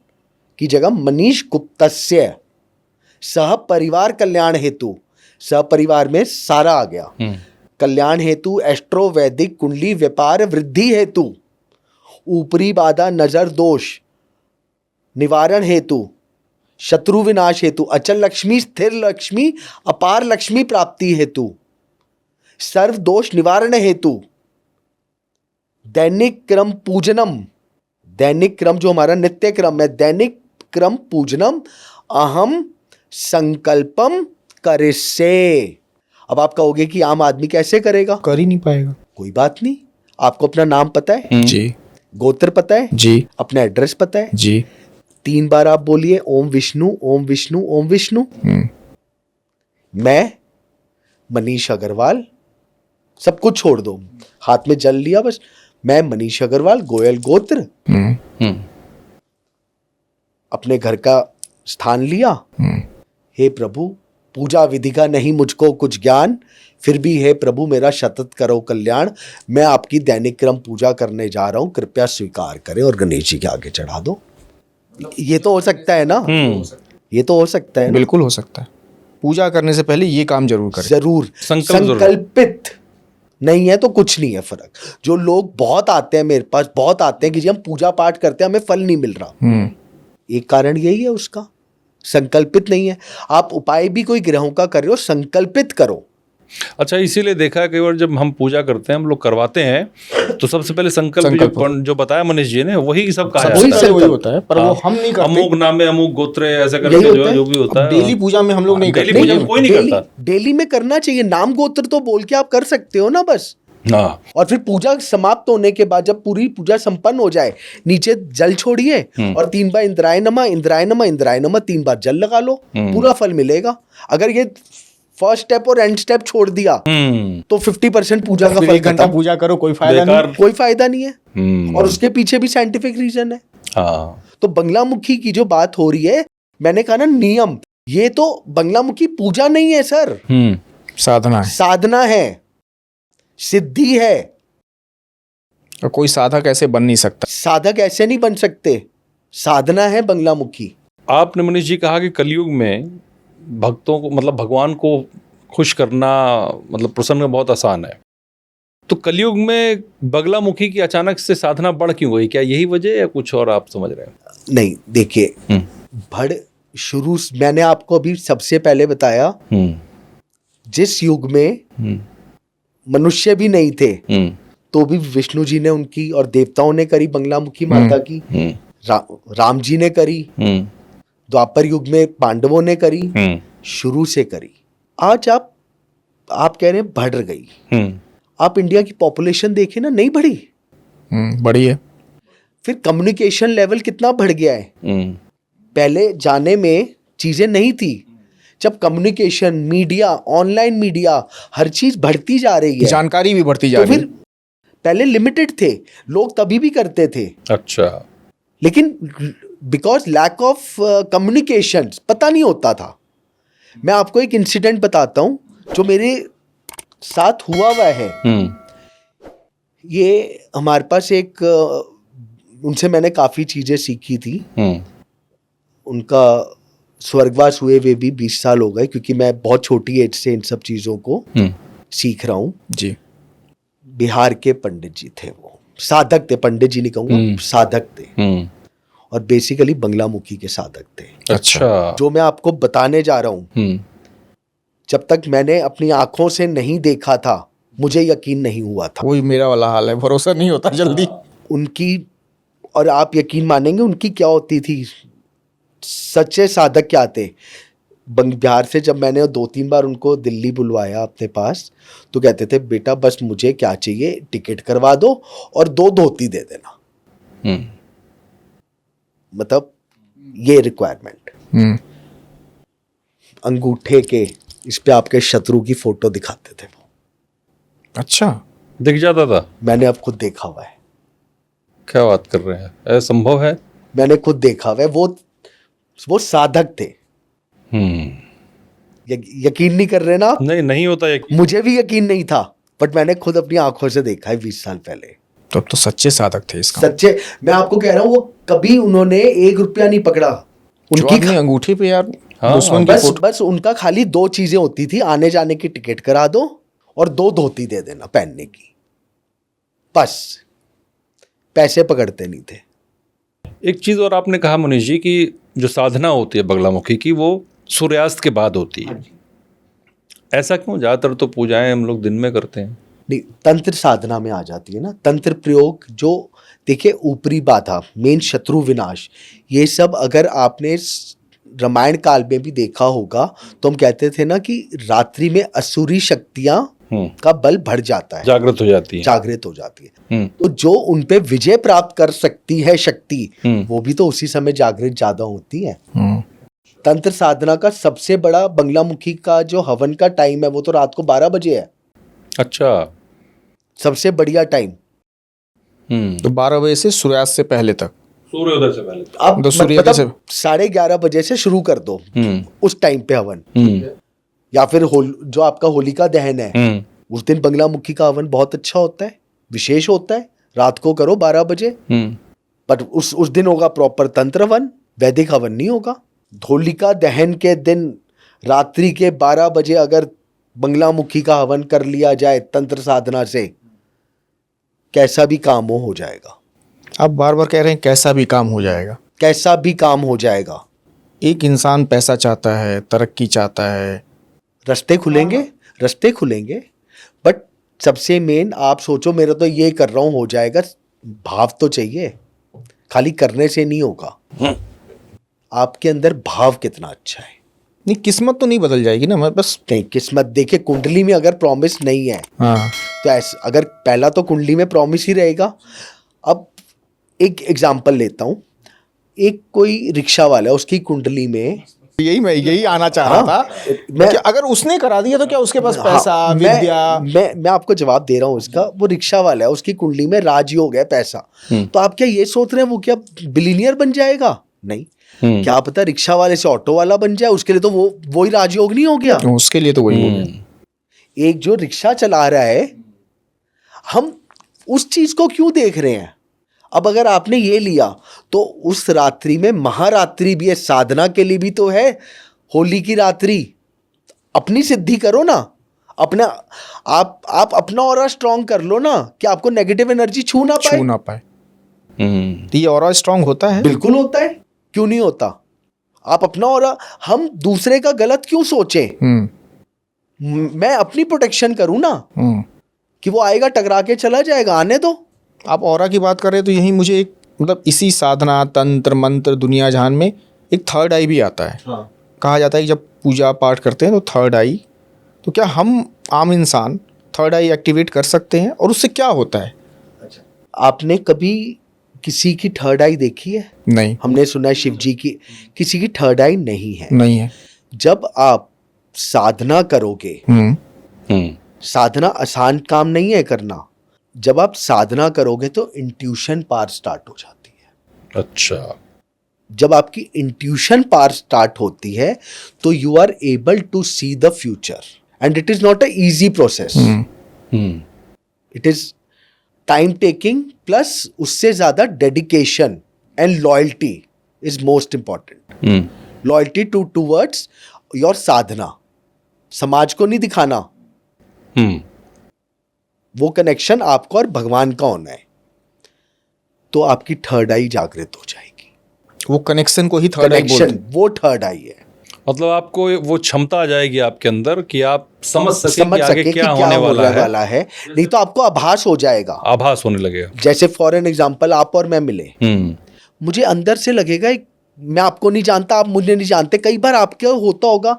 की जगह मनीष गुप्तस्य, सह परिवार कल्याण हेतु, सह परिवार में सारा आ गया, कल्याण हेतु, एस्ट्रो वैदिक कुंडली, व्यापार वृद्धि हेतु, ऊपरी बाधा नजर दोष निवारण हेतु, शत्रु विनाश हेतु, अचल लक्ष्मी, स्थिर लक्ष्मी, अपार लक्ष्मी प्राप्ति हेतु, सर्व दोष निवारण हेतु, दैनिक क्रम पूजनम, दैनिक क्रम जो हमारा नित्य क्रम है, दैनिक क्रम पूजनम, अहम संकल्पम करिष्ये। अब आप कहोगे कि आम आदमी कैसे करेगा? कर ही नहीं पाएगा। कोई बात नहीं, आपको अपना नाम पता है जी, गोत्र पता है जी, अपना एड्रेस पता है जी। 3 बार आप बोलिए ओम विष्णु ओम विष्णु ओम विष्णु। मैं मनीष अग्रवाल, सब कुछ छोड़ दो, हाथ में जल लिया बस, मैं मनीष अग्रवाल, गोयल गोत्र, अपने घर का स्थान लिया, हे प्रभु पूजा विधि का नहीं मुझको कुछ ज्ञान, फिर भी हे प्रभु मेरा सतत करो कल्याण, मैं आपकी दैनिक क्रम पूजा करने जा रहा हूं, कृपया स्वीकार करें और गणेश जी के आगे चढ़ा दो। ये तो हो सकता है ना, ये तो हो सकता है ना? बिल्कुल हो सकता है। पूजा करने से पहले ये काम जरूर करें। जरूर संकल्पित नहीं है तो कुछ नहीं है फर्क। जो लोग बहुत आते हैं मेरे पास, बहुत आते हैं कि जी हम पूजा पाठ करते हैं हमें फल नहीं मिल रहा, एक कारण यही है उसका, संकल्पित नहीं है। आप उपाय भी कोई ग्रहों का कर रहे हो, संकल्पित करो। अच्छा, इसीलिए देखा है कई बार जब हम पूजा करते हैं, हम लोग करवाते हैं तो सबसे पहले संकल्प जो बताया मनीष जी ने वही सब कहा वही होता है, पर वो हम नहीं करते। अमुक नाम में अमुक गोत्र ऐसा करके जो भी होता है, डेली पूजा में हम लोग नहीं करते। डेली पूजा में कोई नहीं करता। डेली में करना चाहिए, नाम गोत्र तो बोल के आप कर सकते हो ना बस। और फिर पूजा समाप्त होने के बाद जब पूरी पूजा संपन्न हो जाए, नीचे जल छोड़िए और 3 बार इंद्राय नमः इंद्राय नमः इंद्राय नमः 3 बार जल लगा लो, पूरा फल मिलेगा। अगर ये फर्स्ट स्टेप और एंड स्टेप छोड़ दिया तो 50% पूजा का फल, 1 घंटा पूजा करो कोई फायदा नहीं, कोई फायदा नहीं है। और उसके पीछे भी साइंटिफिक रीजन है। तो बंगलामुखी की जो बात हो रही है, मैंने कहा ना नियम, ये तो बंगलामुखी पूजा नहीं है सर, साधना है, साधना है, सिद्धि है। और कोई साधक ऐसे बन नहीं सकता, साधक ऐसे नहीं बन सकते, साधना है बंगलामुखी। आपने मनीष जी कहा कि कलयुग में भक्तों को, मतलब भगवान को खुश करना, मतलब प्रसन्न बहुत आसान है, तो कलयुग में बगलामुखी की अचानक से साधना बढ़ क्यों गई? क्या यही वजह या कुछ और आप समझ रहे हैं? नहीं, देखिए बढ़ शुरू, मैंने आपको अभी सबसे पहले बताया, जिस युग में मनुष्य भी नहीं थे तो भी विष्णु जी ने उनकी और देवताओं ने करी बंगलामुखी माता की, राम जी ने करी, द्वापर युग में पांडवों ने करी, शुरू से करी। आज आप कह रहे हैं बढ़ गई, आप इंडिया की पॉपुलेशन देखें ना, नहीं बढ़ी, बढ़ी है। फिर कम्युनिकेशन लेवल कितना बढ़ गया है। पहले जाने में चीजें नहीं थी, जब कम्युनिकेशन, मीडिया, ऑनलाइन मीडिया, हर चीज बढ़ती जा रही है, जानकारी भी बढ़ती जा रही है। फिर पहले लिमिटेड थे, लोग तभी भी करते थे, अच्छा, लेकिन बिकॉज लैक ऑफ कम्युनिकेशन पता नहीं होता था। मैं आपको एक इंसिडेंट बताता हूं जो मेरे साथ हुआ है। ये हमारे पास एक उनसे मैंने काफी चीजें सीखी थी। उनका स्वर्गवास हुए वे भी 20 साल हो गए, क्योंकि मैं बहुत छोटी एज से इन सब चीजों को सीख रहा हूँ जी। बिहार के पंडित जी थे, वो साधक थे, पंडित जी नहीं कहूँगा, साधक थे, और बेसिकली बंगलामुखी के साधक थे। अच्छा, जो मैं आपको बताने जा रहा हूँ, जब तक मैंने अपनी आंखों से नहीं देखा था मुझे यकीन नहीं हुआ था। वही मेरा वाला हाल है, भरोसा नहीं होता जल्दी उनकी, और आप यकीन मानेंगे उनकी क्या होती थी, सच्चे साधक क्या थे। बिहार से जब मैंने 2-3 बार उनको दिल्ली बुलवाया अपने पास, तो कहते थे बेटा बस मुझे क्या चाहिए, टिकट करवा दो और 2 धोती दे देना, मतलब ये रिक्वायरमेंट। अंगूठे के इस पे आपके शत्रु की फोटो दिखाते थे वो। अच्छा, दिख जाता था? मैंने अब खुद देखा हुआ है, क्या बात कर रहे हैं, ऐसा संभव है? मैंने खुद देखा हुआ है। वो साधक थे। यकीन नहीं कर रहे ना आप? नहीं होता है। मुझे भी यकीन नहीं था, बट मैंने खुद अपनी आंखों से देखा है 20 साल पहले। तो अब तो सच्चे साधक थे इसका। सच्चे, मैं आपको कह रहा हूँ, वो कभी उन्होंने 1 रुपया नहीं पकड़ा। उनकी अपनी अंगूठी पे यार हाँ, दुश्मन की फोटो। बस उनका खाली 2 चीजें होती थी, आने जाने की टिकट करा दो और 2 धोती दे देना पहनने की, बस। पैसे पकड़ते नहीं थे। एक चीज़ और आपने कहा मनीष जी कि जो साधना होती है बगलामुखी की वो सूर्यास्त के बाद होती है। ऐसा क्यों? ज़्यादातर तो पूजाएं हम लोग दिन में करते हैं। नहीं, तंत्र साधना में आ जाती है ना। तंत्र प्रयोग जो, देखिए, ऊपरी बाधा, मेन शत्रु विनाश, ये सब अगर आपने रामायण काल में भी देखा होगा तो हम कहते थे ना कि रात्रि में असुरी शक्तियां का बल बढ़ जाता है, जागृत हो जाती है, जागृत हो जाती है। तो जो उन पे विजय प्राप्त कर सकती है शक्ति, वो भी तो उसी समय जागृत ज्यादा होती है। तंत्र साधना का सबसे बड़ा बंगलामुखी का जो हवन का टाइम है वो तो रात को 12 बजे है। अच्छा, सबसे बढ़िया टाइम। तो 12 बजे से सूर्यास्त से पहले तक, सूर्योदय से पहले। अब तो सूर्योदय से 11:30 बजे से शुरू कर दो उस टाइम पे हवन, या फिर जो आपका होलिका दहन है उस दिन बंगलामुखी का हवन बहुत अच्छा होता है, विशेष होता है। रात को करो 12 बजे, बट उस दिन होगा प्रॉपर तंत्र हवन, वैदिक हवन नहीं होगा। होलिका दहन के दिन रात्रि के 12 बजे अगर बंगलामुखी का हवन कर लिया जाए तंत्र साधना से, कैसा भी काम हो जाएगा। आप बार बार कह रहे हैं कैसा भी काम हो जाएगा, कैसा भी काम हो जाएगा। एक इंसान पैसा चाहता है, तरक्की चाहता है, रास्ते खुलेंगे, बट सबसे मेन आप सोचो, मेरा तो ये कर रहा हूं हो जाएगा, भाव तो चाहिए, खाली करने से नहीं होगा। आपके अंदर भाव कितना अच्छा है। नहीं किस्मत तो नहीं बदल जाएगी ना, मैं बस नहीं, किस्मत देखिए, कुंडली में अगर प्रॉमिस नहीं है हाँ, तो ऐसा, अगर पहला तो कुंडली में प्रॉमिस ही रहेगा। अब एक एग्जांपल लेता हूं, एक कोई रिक्शा वाला है, उसकी कुंडली में, यही आना चाह रहा था कि अगर उसने करा दिया तो क्या उसके पास पैसा, विद्या। मैं आपको जवाब दे रहा हूँ इसका। वो रिक्शा वाला है, उसकी कुंडली में राजयोग है, पैसा। तो आप क्या ये सोच रहे हैं वो क्या बिलियनियर बन जाएगा? नहीं, क्या पता रिक्शा वाले से ऑटो वाला बन जाए, उसके लिए तो वो ही राजयोग नहीं हो गया? उसके लिए तो वही हो गया। एक जो रिक्शा चला रहा है, हम उस चीज को क्यों देख रहे हैं? अब अगर आपने ये लिया तो उस रात्रि में महारात्रि भी है, साधना के लिए भी तो है। होली की रात्रि अपनी सिद्धि करो ना, अपना आप अपना ऑरा स्ट्रांग कर लो ना, कि आपको नेगेटिव एनर्जी छू ना पाए। तो ये ऑरा स्ट्रांग होता है? बिल्कुल होता है, क्यों नहीं होता? आप अपना ऑरा, हम दूसरे का गलत क्यों सोचें? मैं अपनी प्रोटेक्शन करूं ना, कि वो आएगा टकरा के चला जाएगा, आने दो। आप ऑरा की बात कर रहे हैं तो यही मुझे एक, मतलब इसी साधना तंत्र मंत्र दुनिया जहान में एक थर्ड आई भी आता है। हाँ। कहा जाता है कि जब पूजा पाठ करते हैं तो थर्ड आई, तो क्या हम आम इंसान थर्ड आई एक्टिवेट कर सकते हैं और उससे क्या होता है? अच्छा, आपने कभी किसी की थर्ड आई देखी है? नहीं। हमने सुना है शिव जी की, किसी की थर्ड आई नहीं है। नहीं है। जब आप साधना करोगे, साधना आसान काम नहीं है करना। जब आप साधना करोगे तो इंट्यूशन पावर स्टार्ट हो जाती है। अच्छा, जब आपकी इंट्यूशन पावर स्टार्ट होती है तो you are able to see the future, and it is not a easy process. It is time taking, plus उससे ज्यादा dedication and loyalty is most important. Loyalty towards your sadhana, समाज को नहीं दिखाना। वो कनेक्शन आपको और भगवान का होना है, तो आपकी थर्ड आई जागृत हो जाएगी। वो कनेक्शन को ही थर्ड आई बोलते हैं। वो थर्ड आई है। मतलब आपको वो क्षमता आ जाएगी आपके अंदर कि आप समझ सके कि आगे क्या होने वाला है। नहीं तो आपको आभास हो जाएगा, आभास होने लगेगा। जैसे फॉर एन एग्जांपल, आप और मैं मिले, मुझे अंदर से लगेगा मैं आपको नहीं जानता, आप मुझे नहीं जानते। कई बार आपके होता होगा,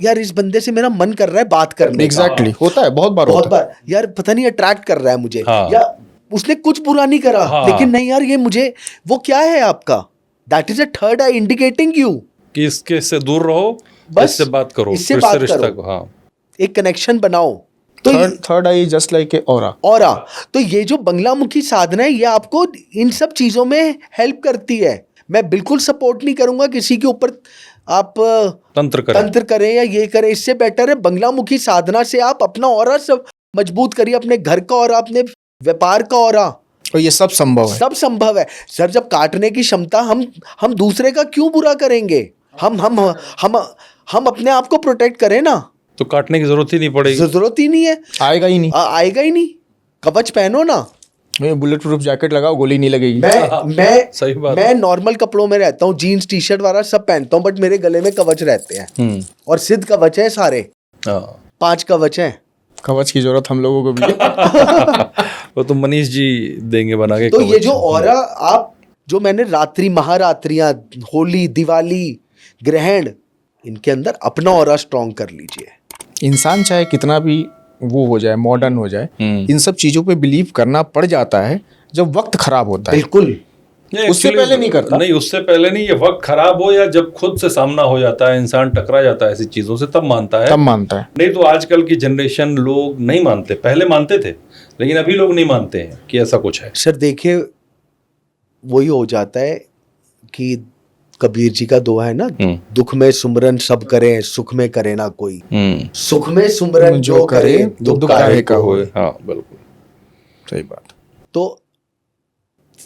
यार इस बंदे से मेरा मन कर रहा है बात करने। एग्जैक्टली, होता है, बहुत बार यार पता नहीं अट्रैक्ट कर रहा है मुझे, या उसने कुछ बुरा नहीं करा, लेकिन नहीं यार ये मुझे, वो क्या है आपका, that is a third I indicating you कि इसके से दूर रहो, बस इससे बात करो, इससे फिर बात से रिश्ता करो। को, हाँ, एक कनेक्शन बनाओ। तो third I just like a aura. Aura, तो ये जो बंगलामुखी साधना है ये आपको इन सब चीजों में हेल्प करती है। मैं बिल्कुल सपोर्ट नहीं करूंगा किसी के ऊपर आप तंत्र करें या ये करें, इससे बेटर है बंगलामुखी साधना से आप अपना ऑरा सब मजबूत करिए, अपने घर का ऑरा, अपने व्यापार का ऑरा, और ये सब संभव है। सब संभव है सर। जब काटने की क्षमता, हम दूसरे का क्यों बुरा करेंगे? हम अपने आप को प्रोटेक्ट करें ना, तो काटने की जरूरत ही नहीं पड़ेगी, जरूरत ही नहीं है, आएगा ही नहीं, आएगा ही नहीं। कवच पहनो ना, बुलेट प्रूफ जैकेट लगाओ, गोली नहीं लगेगी। सही बात। मैं नॉर्मल कपड़ों में रहता हूँ, जीन्स टी शर्ट वाला सब पहनता हूँ, बट मेरे गले में कवच रहते हैं और सिद्ध कवच है सारे, 5 कवच हैं। कवच की जरूरत हम लोगों को भी वो तो मनीष जी देंगे बना के। तो ये जो ऑरा, आप जो मैंने रात्रि, महारात्रियां, होली, दिवाली, ग्रहण, इनके अंदर अपना ऑरा स्ट्रॉन्ग कर लीजिए। इंसान चाहे कितना भी वो हो जाए, मॉडर्न हो जाए, इन सब चीजों पे बिलीव करना पड़ जाता है जब वक्त खराब होता है। बिल्कुल, उससे पहले नहीं करता। नहीं, उससे पहले नहीं, ये वक्त खराब हो या जब खुद से सामना हो जाता है, इंसान टकरा जाता है ऐसी चीजों से, तब मानता है। नहीं तो आजकल की जनरेशन लोग नहीं मानते, पहले मानते थे लेकिन अभी लोग नहीं मानते हैं कि ऐसा कुछ है। सर देखिए, वही हो जाता है कि कबीर जी का दोहा है ना, दुख में सुमरन सब करें, सुख में करे ना कोई। सुख में सुमरन जो करे, दुख काहे का होए। हाँ बिल्कुल सही बात। तो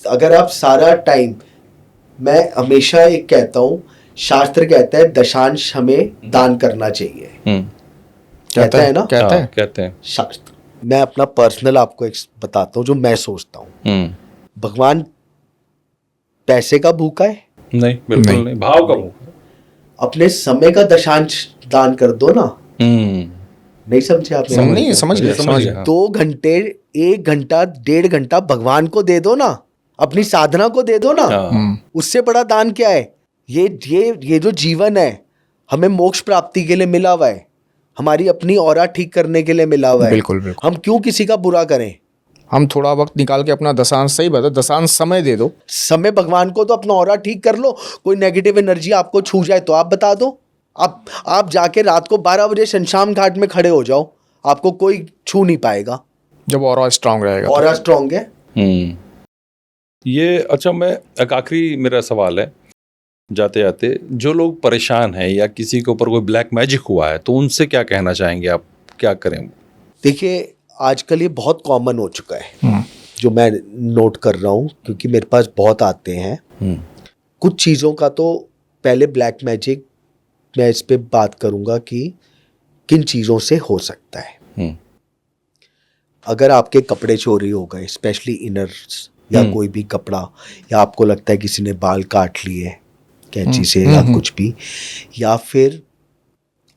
अगर आप सारा टाइम, मैं हमेशा एक कहता हूं, शास्त्र कहता है दशांश हमें दान करना चाहिए, कहता है ना, कहते हैं शास्त्र। मैं अपना पर्सनल आपको एक बताता हूँ जो मैं सोचता हूँ। भगवान पैसे का भूखा है? नहीं, बिल्कुल नहीं, भाव का भूखा। अपने समय का दशांश दान कर दो ना। नहीं समझे आप? नहीं, समझ गया। 2 घंटे, 1 घंटा, 1.5 घंटा भगवान को दे दो ना, अपनी साधना को दे दो ना। उससे बड़ा दान क्या है? ये जो जीवन है हमें मोक्ष प्राप्ति के लिए मिला हुआ है, हमारी अपनी ऑरा ठीक करने के लिए मिला हुआ है। बिल्कुल। हम क्यों किसी का बुरा करें? हम थोड़ा वक्त निकाल के अपना दशांश, सही बात है, दशांश समय दे दो। समय भगवान को तो अपना ऑरा ठीक कर लो। कोई नेगेटिव एनर्जी आपको छू जाए तो आप बता दो। आप जाके रात को 12 बजे शमशान घाट में खड़े हो जाओ, आपको कोई छू नहीं पाएगा जब ऑरा स्ट्रांग रहेगा। ऑरा स्ट्रांग है। ये अच्छा, मैं एक आखिरी मेरा सवाल है, जाते जाते जो लोग परेशान हैं या किसी के ऊपर कोई ब्लैक मैजिक हुआ है तो उनसे क्या कहना चाहेंगे आप, क्या करें? देखिए, आजकल ये बहुत कॉमन हो चुका है जो मैं नोट कर रहा हूँ, क्योंकि मेरे पास बहुत आते हैं। कुछ चीज़ों का तो पहले ब्लैक मैजिक, मैं इस पे बात करूँगा कि किन चीज़ों से हो सकता है। अगर आपके कपड़े चोरी हो गए, स्पेशली इनर्स या कोई भी कपड़ा, या आपको लगता है किसी ने बाल काट लिए कैंची से या कुछ भी, या फिर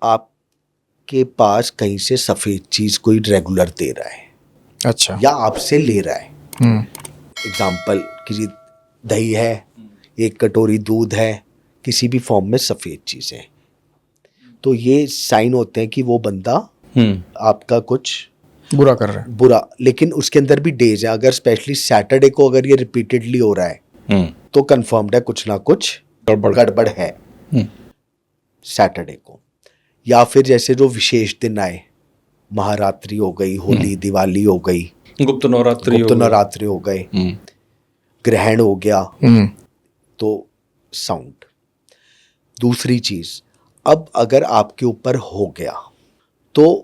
आपके पास कहीं से सफ़ेद चीज़ कोई रेगुलर दे रहा है, अच्छा, या आपसे ले रहा है। एग्जाम्पल, किसी दही है, 1 कटोरी दूध है, किसी भी फॉर्म में सफ़ेद चीज़ है, तो ये साइन होते हैं कि वो बंदा आपका कुछ बुरा कर रहा है। बुरा, लेकिन उसके अंदर भी डेज है। अगर स्पेशली सैटरडे को अगर ये रिपीटेडली हो रहा है तो कंफर्म्ड है कुछ ना कुछ गड़बड़ है सैटरडे को। या फिर जैसे जो विशेष दिन आए, महारात्रि हो गई, होली, दिवाली हो गई, गुप्त नवरात्रि हो गए, ग्रहण हो गया, तो साउंड। दूसरी चीज, अब अगर आपके ऊपर हो गया तो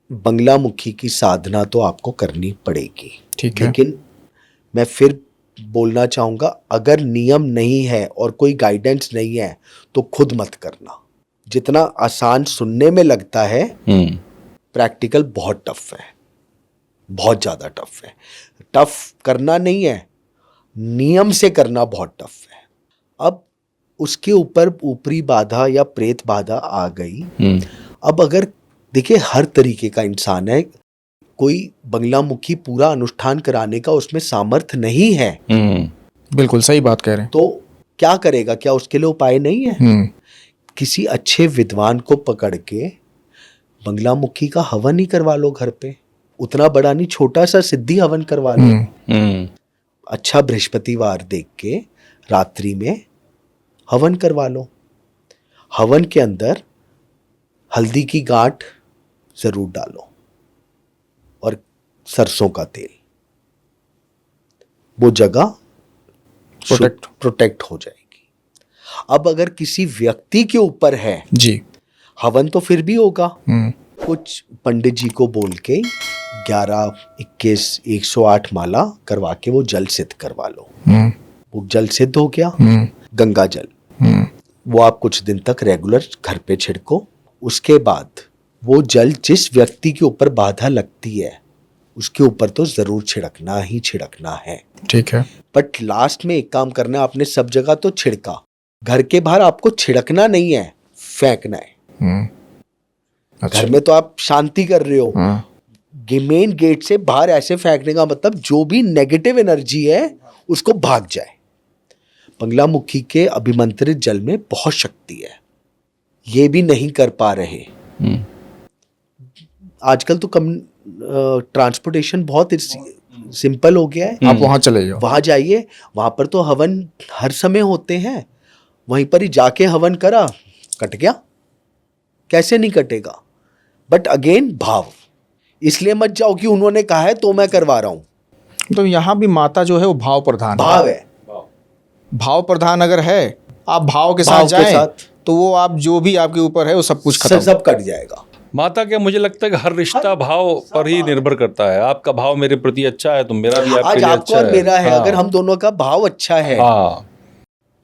बंगलामुखी की साधना तो आपको करनी पड़ेगी, ठीक है। लेकिन मैं फिर बोलना चाहूँगा, अगर नियम नहीं है और कोई गाइडेंस नहीं है तो खुद मत करना। जितना आसान सुनने में लगता है, प्रैक्टिकल बहुत टफ है, बहुत ज़्यादा टफ है। टफ करना नहीं है, नियम से करना बहुत टफ है। अब उसके ऊपर ऊपरी बाधा या प्रेत बाधा आ गई। अब अगर देखिए, हर तरीके का इंसान है, कोई बंगलामुखी पूरा अनुष्ठान कराने का उसमें सामर्थ्य नहीं है। बिल्कुल सही बात कह रहे हैं। तो क्या करेगा? क्या उसके लिए उपाय नहीं है? किसी अच्छे विद्वान को पकड़ के बंगलामुखी का हवन ही करवा लो घर पे। उतना बड़ा नहीं, छोटा सा सिद्धि हवन करवा लो। अच्छा बृहस्पतिवार देख के रात्रि में हवन करवा लो। हवन के अंदर हल्दी की गांठ जरूर डालो, सरसों का तेल, वो जगह प्रोटेक्ट हो जाएगी। अब अगर किसी व्यक्ति के ऊपर है जी, हवन तो फिर भी होगा। कुछ पंडित जी को बोल के 11, 21, 108 माला करवा के वो जल सिद्ध करवा लो। वो जल सिद्ध हो गया, गंगा जल, वो आप कुछ दिन तक रेगुलर घर पे छिड़को। उसके बाद वो जल जिस व्यक्ति के ऊपर बाधा लगती है उसके ऊपर तो जरूर छिड़कना ही छिड़कना है। ठीक है। बट लास्ट में एक काम करना है, आपने सब जगह तो छिड़का, घर के बाहर आपको छिड़कना नहीं है, फेंकना है। अच्छा। घर में तो आप शांति कर रहे हो, मेन गेट से बाहर ऐसे फेंकने का मतलब जो भी नेगेटिव एनर्जी है उसको भाग जाए। बगलामुखी के अभिमंत्रित जल में बहुत शक्ति है, ये भी नहीं कर पा रहे। आजकल तो ट्रांसपोर्टेशन बहुत सिंपल हो गया है। आप वहां चले जाओ, वहां जाइए, वहां पर तो हवन हर समय होते हैं, वहीं पर ही जाके हवन करा, कट गया। कैसे नहीं कटेगा? बट अगेन भाव, इसलिए मत जाओ कि उन्होंने कहा है तो मैं करवा रहा हूं। तो यहाँ भी माता जो है वो भाव प्रधान भाव है। भाव प्रधान अगर है, आप भाव के साथ जाएं तो वो आप जो भी आपके ऊपर है वो सब कुछ खत्म, सब कट जाएगा। माता के मुझे लगता है कि हर रिश्ता भाव पर ही निर्भर करता है। आपका भाव मेरे प्रति अच्छा है तो मेरा भी आपके लिए अच्छा है। और मेरा है, अगर हम दोनों का भाव अच्छा है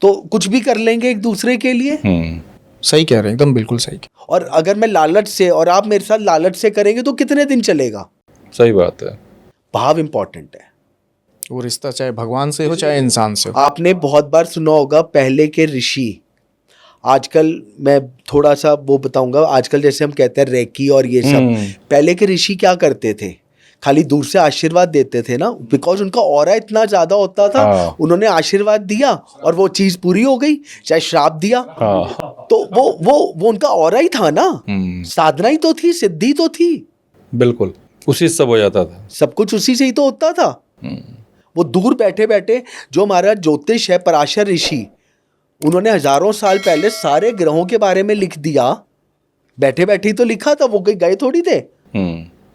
तो कुछ भी कर लेंगे एक दूसरे के लिए। सही कह रहे हैं, एकदम बिल्कुल सही। और अगर मैं लालच से और आप मेरे साथ लालच से करेंगे तो कितने दिन चलेगा? सही बात है। भाव इंपॉर्टेंट है। वो रिश्ता चाहे भगवान से हो चाहे इंसान से हो। आपने बहुत बार सुना होगा पहले के ऋषि, आजकल मैं थोड़ा सा वो बताऊंगा, आजकल जैसे हम कहते हैं रेकी और ये सब, पहले के ऋषि क्या करते थे? खाली दूर से आशीर्वाद देते थे ना, बिकॉज उनका ऑरा इतना ज्यादा होता था। उन्होंने आशीर्वाद दिया और वो चीज पूरी हो गई, चाहे श्राप दिया तो वो उनका ऑरा ही था ना, साधना ही तो थी, सिद्धि तो थी। बिल्कुल, उसी से सब हो जाता था, सब कुछ उसी से ही तो होता था। वो दूर बैठे बैठे, जो हमारा ज्योतिष है पराशर ऋषि, उन्होंने हजारों साल पहले सारे ग्रहों के बारे में लिख दिया, बैठे बैठे तो लिखा था, वो गए थोड़ी थे।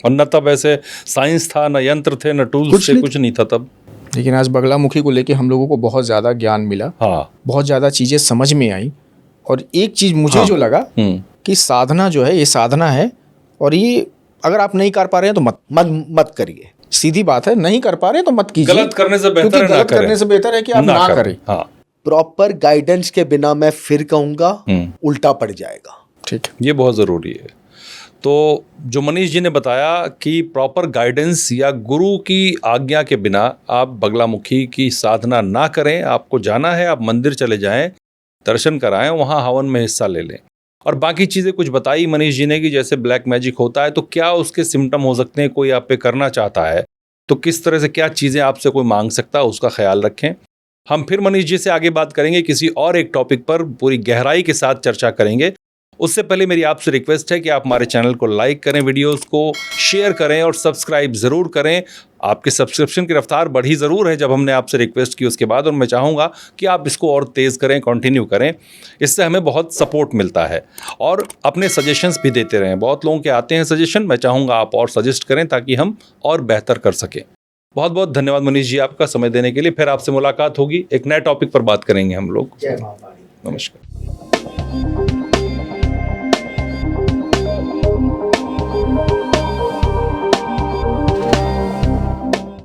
और न तब ऐसे साइंस था, न यंत्र थे, न टूल्स थे, कुछ नहीं था तब। लेकिन आज बगलामुखी को लेके हम लोगों को बहुत ज़्यादा ज्ञान मिला, बहुत ज़्यादा चीज़ें समझ में आई। और एक चीज़ मुझे जो लगा कि साधना जो है ये साधना है, और ये अगर आप नहीं कर पा रहे हैं तो मत करिए। सीधी बात है, नहीं कर पा रहे तो मत कीजिए। गलत करने से बेहतर है ना करें। करने से बेहतर है कि आप ना करें। प्रॉपर गाइडेंस के बिना मैं फिर कहूँगा उल्टा पड़ जाएगा। ठीक है, ये बहुत ज़रूरी है। तो जो मनीष जी ने बताया कि प्रॉपर गाइडेंस या गुरु की आज्ञा के बिना आप बगलामुखी की साधना ना करें। आपको जाना है, आप मंदिर चले जाएं, दर्शन कराएं, वहाँ हवन में हिस्सा ले लें। और बाकी चीज़ें कुछ बताई मनीष जी ने कि जैसे ब्लैक मैजिक होता है तो क्या उसके सिम्टम हो सकते हैं, कोई आप पे करना चाहता है तो किस तरह से क्या चीज़ें आपसे कोई मांग सकता है, उसका ख्याल रखें। हम फिर मनीष जी से आगे बात करेंगे, किसी और एक टॉपिक पर पूरी गहराई के साथ चर्चा करेंगे। उससे पहले मेरी आपसे रिक्वेस्ट है कि आप हमारे चैनल को लाइक करें, वीडियोस को शेयर करें और सब्सक्राइब ज़रूर करें। आपके सब्सक्रिप्शन की रफ्तार बढ़ी ज़रूर है जब हमने आपसे रिक्वेस्ट की उसके बाद, और मैं चाहूँगा कि आप इसको और तेज़ करें, कंटिन्यू करें। इससे हमें बहुत सपोर्ट मिलता है। और अपने सजेशंस भी देते रहें, बहुत लोगों के आते हैं सजेशन, मैं चाहूँगा आप और सजेस्ट करें ताकि हम और बेहतर कर सकें। बहुत बहुत धन्यवाद मनीष जी आपका समय देने के लिए। फिर आपसे मुलाकात होगी, एक नए टॉपिक पर बात करेंगे हम लोग। जय माता दी। नमस्कार।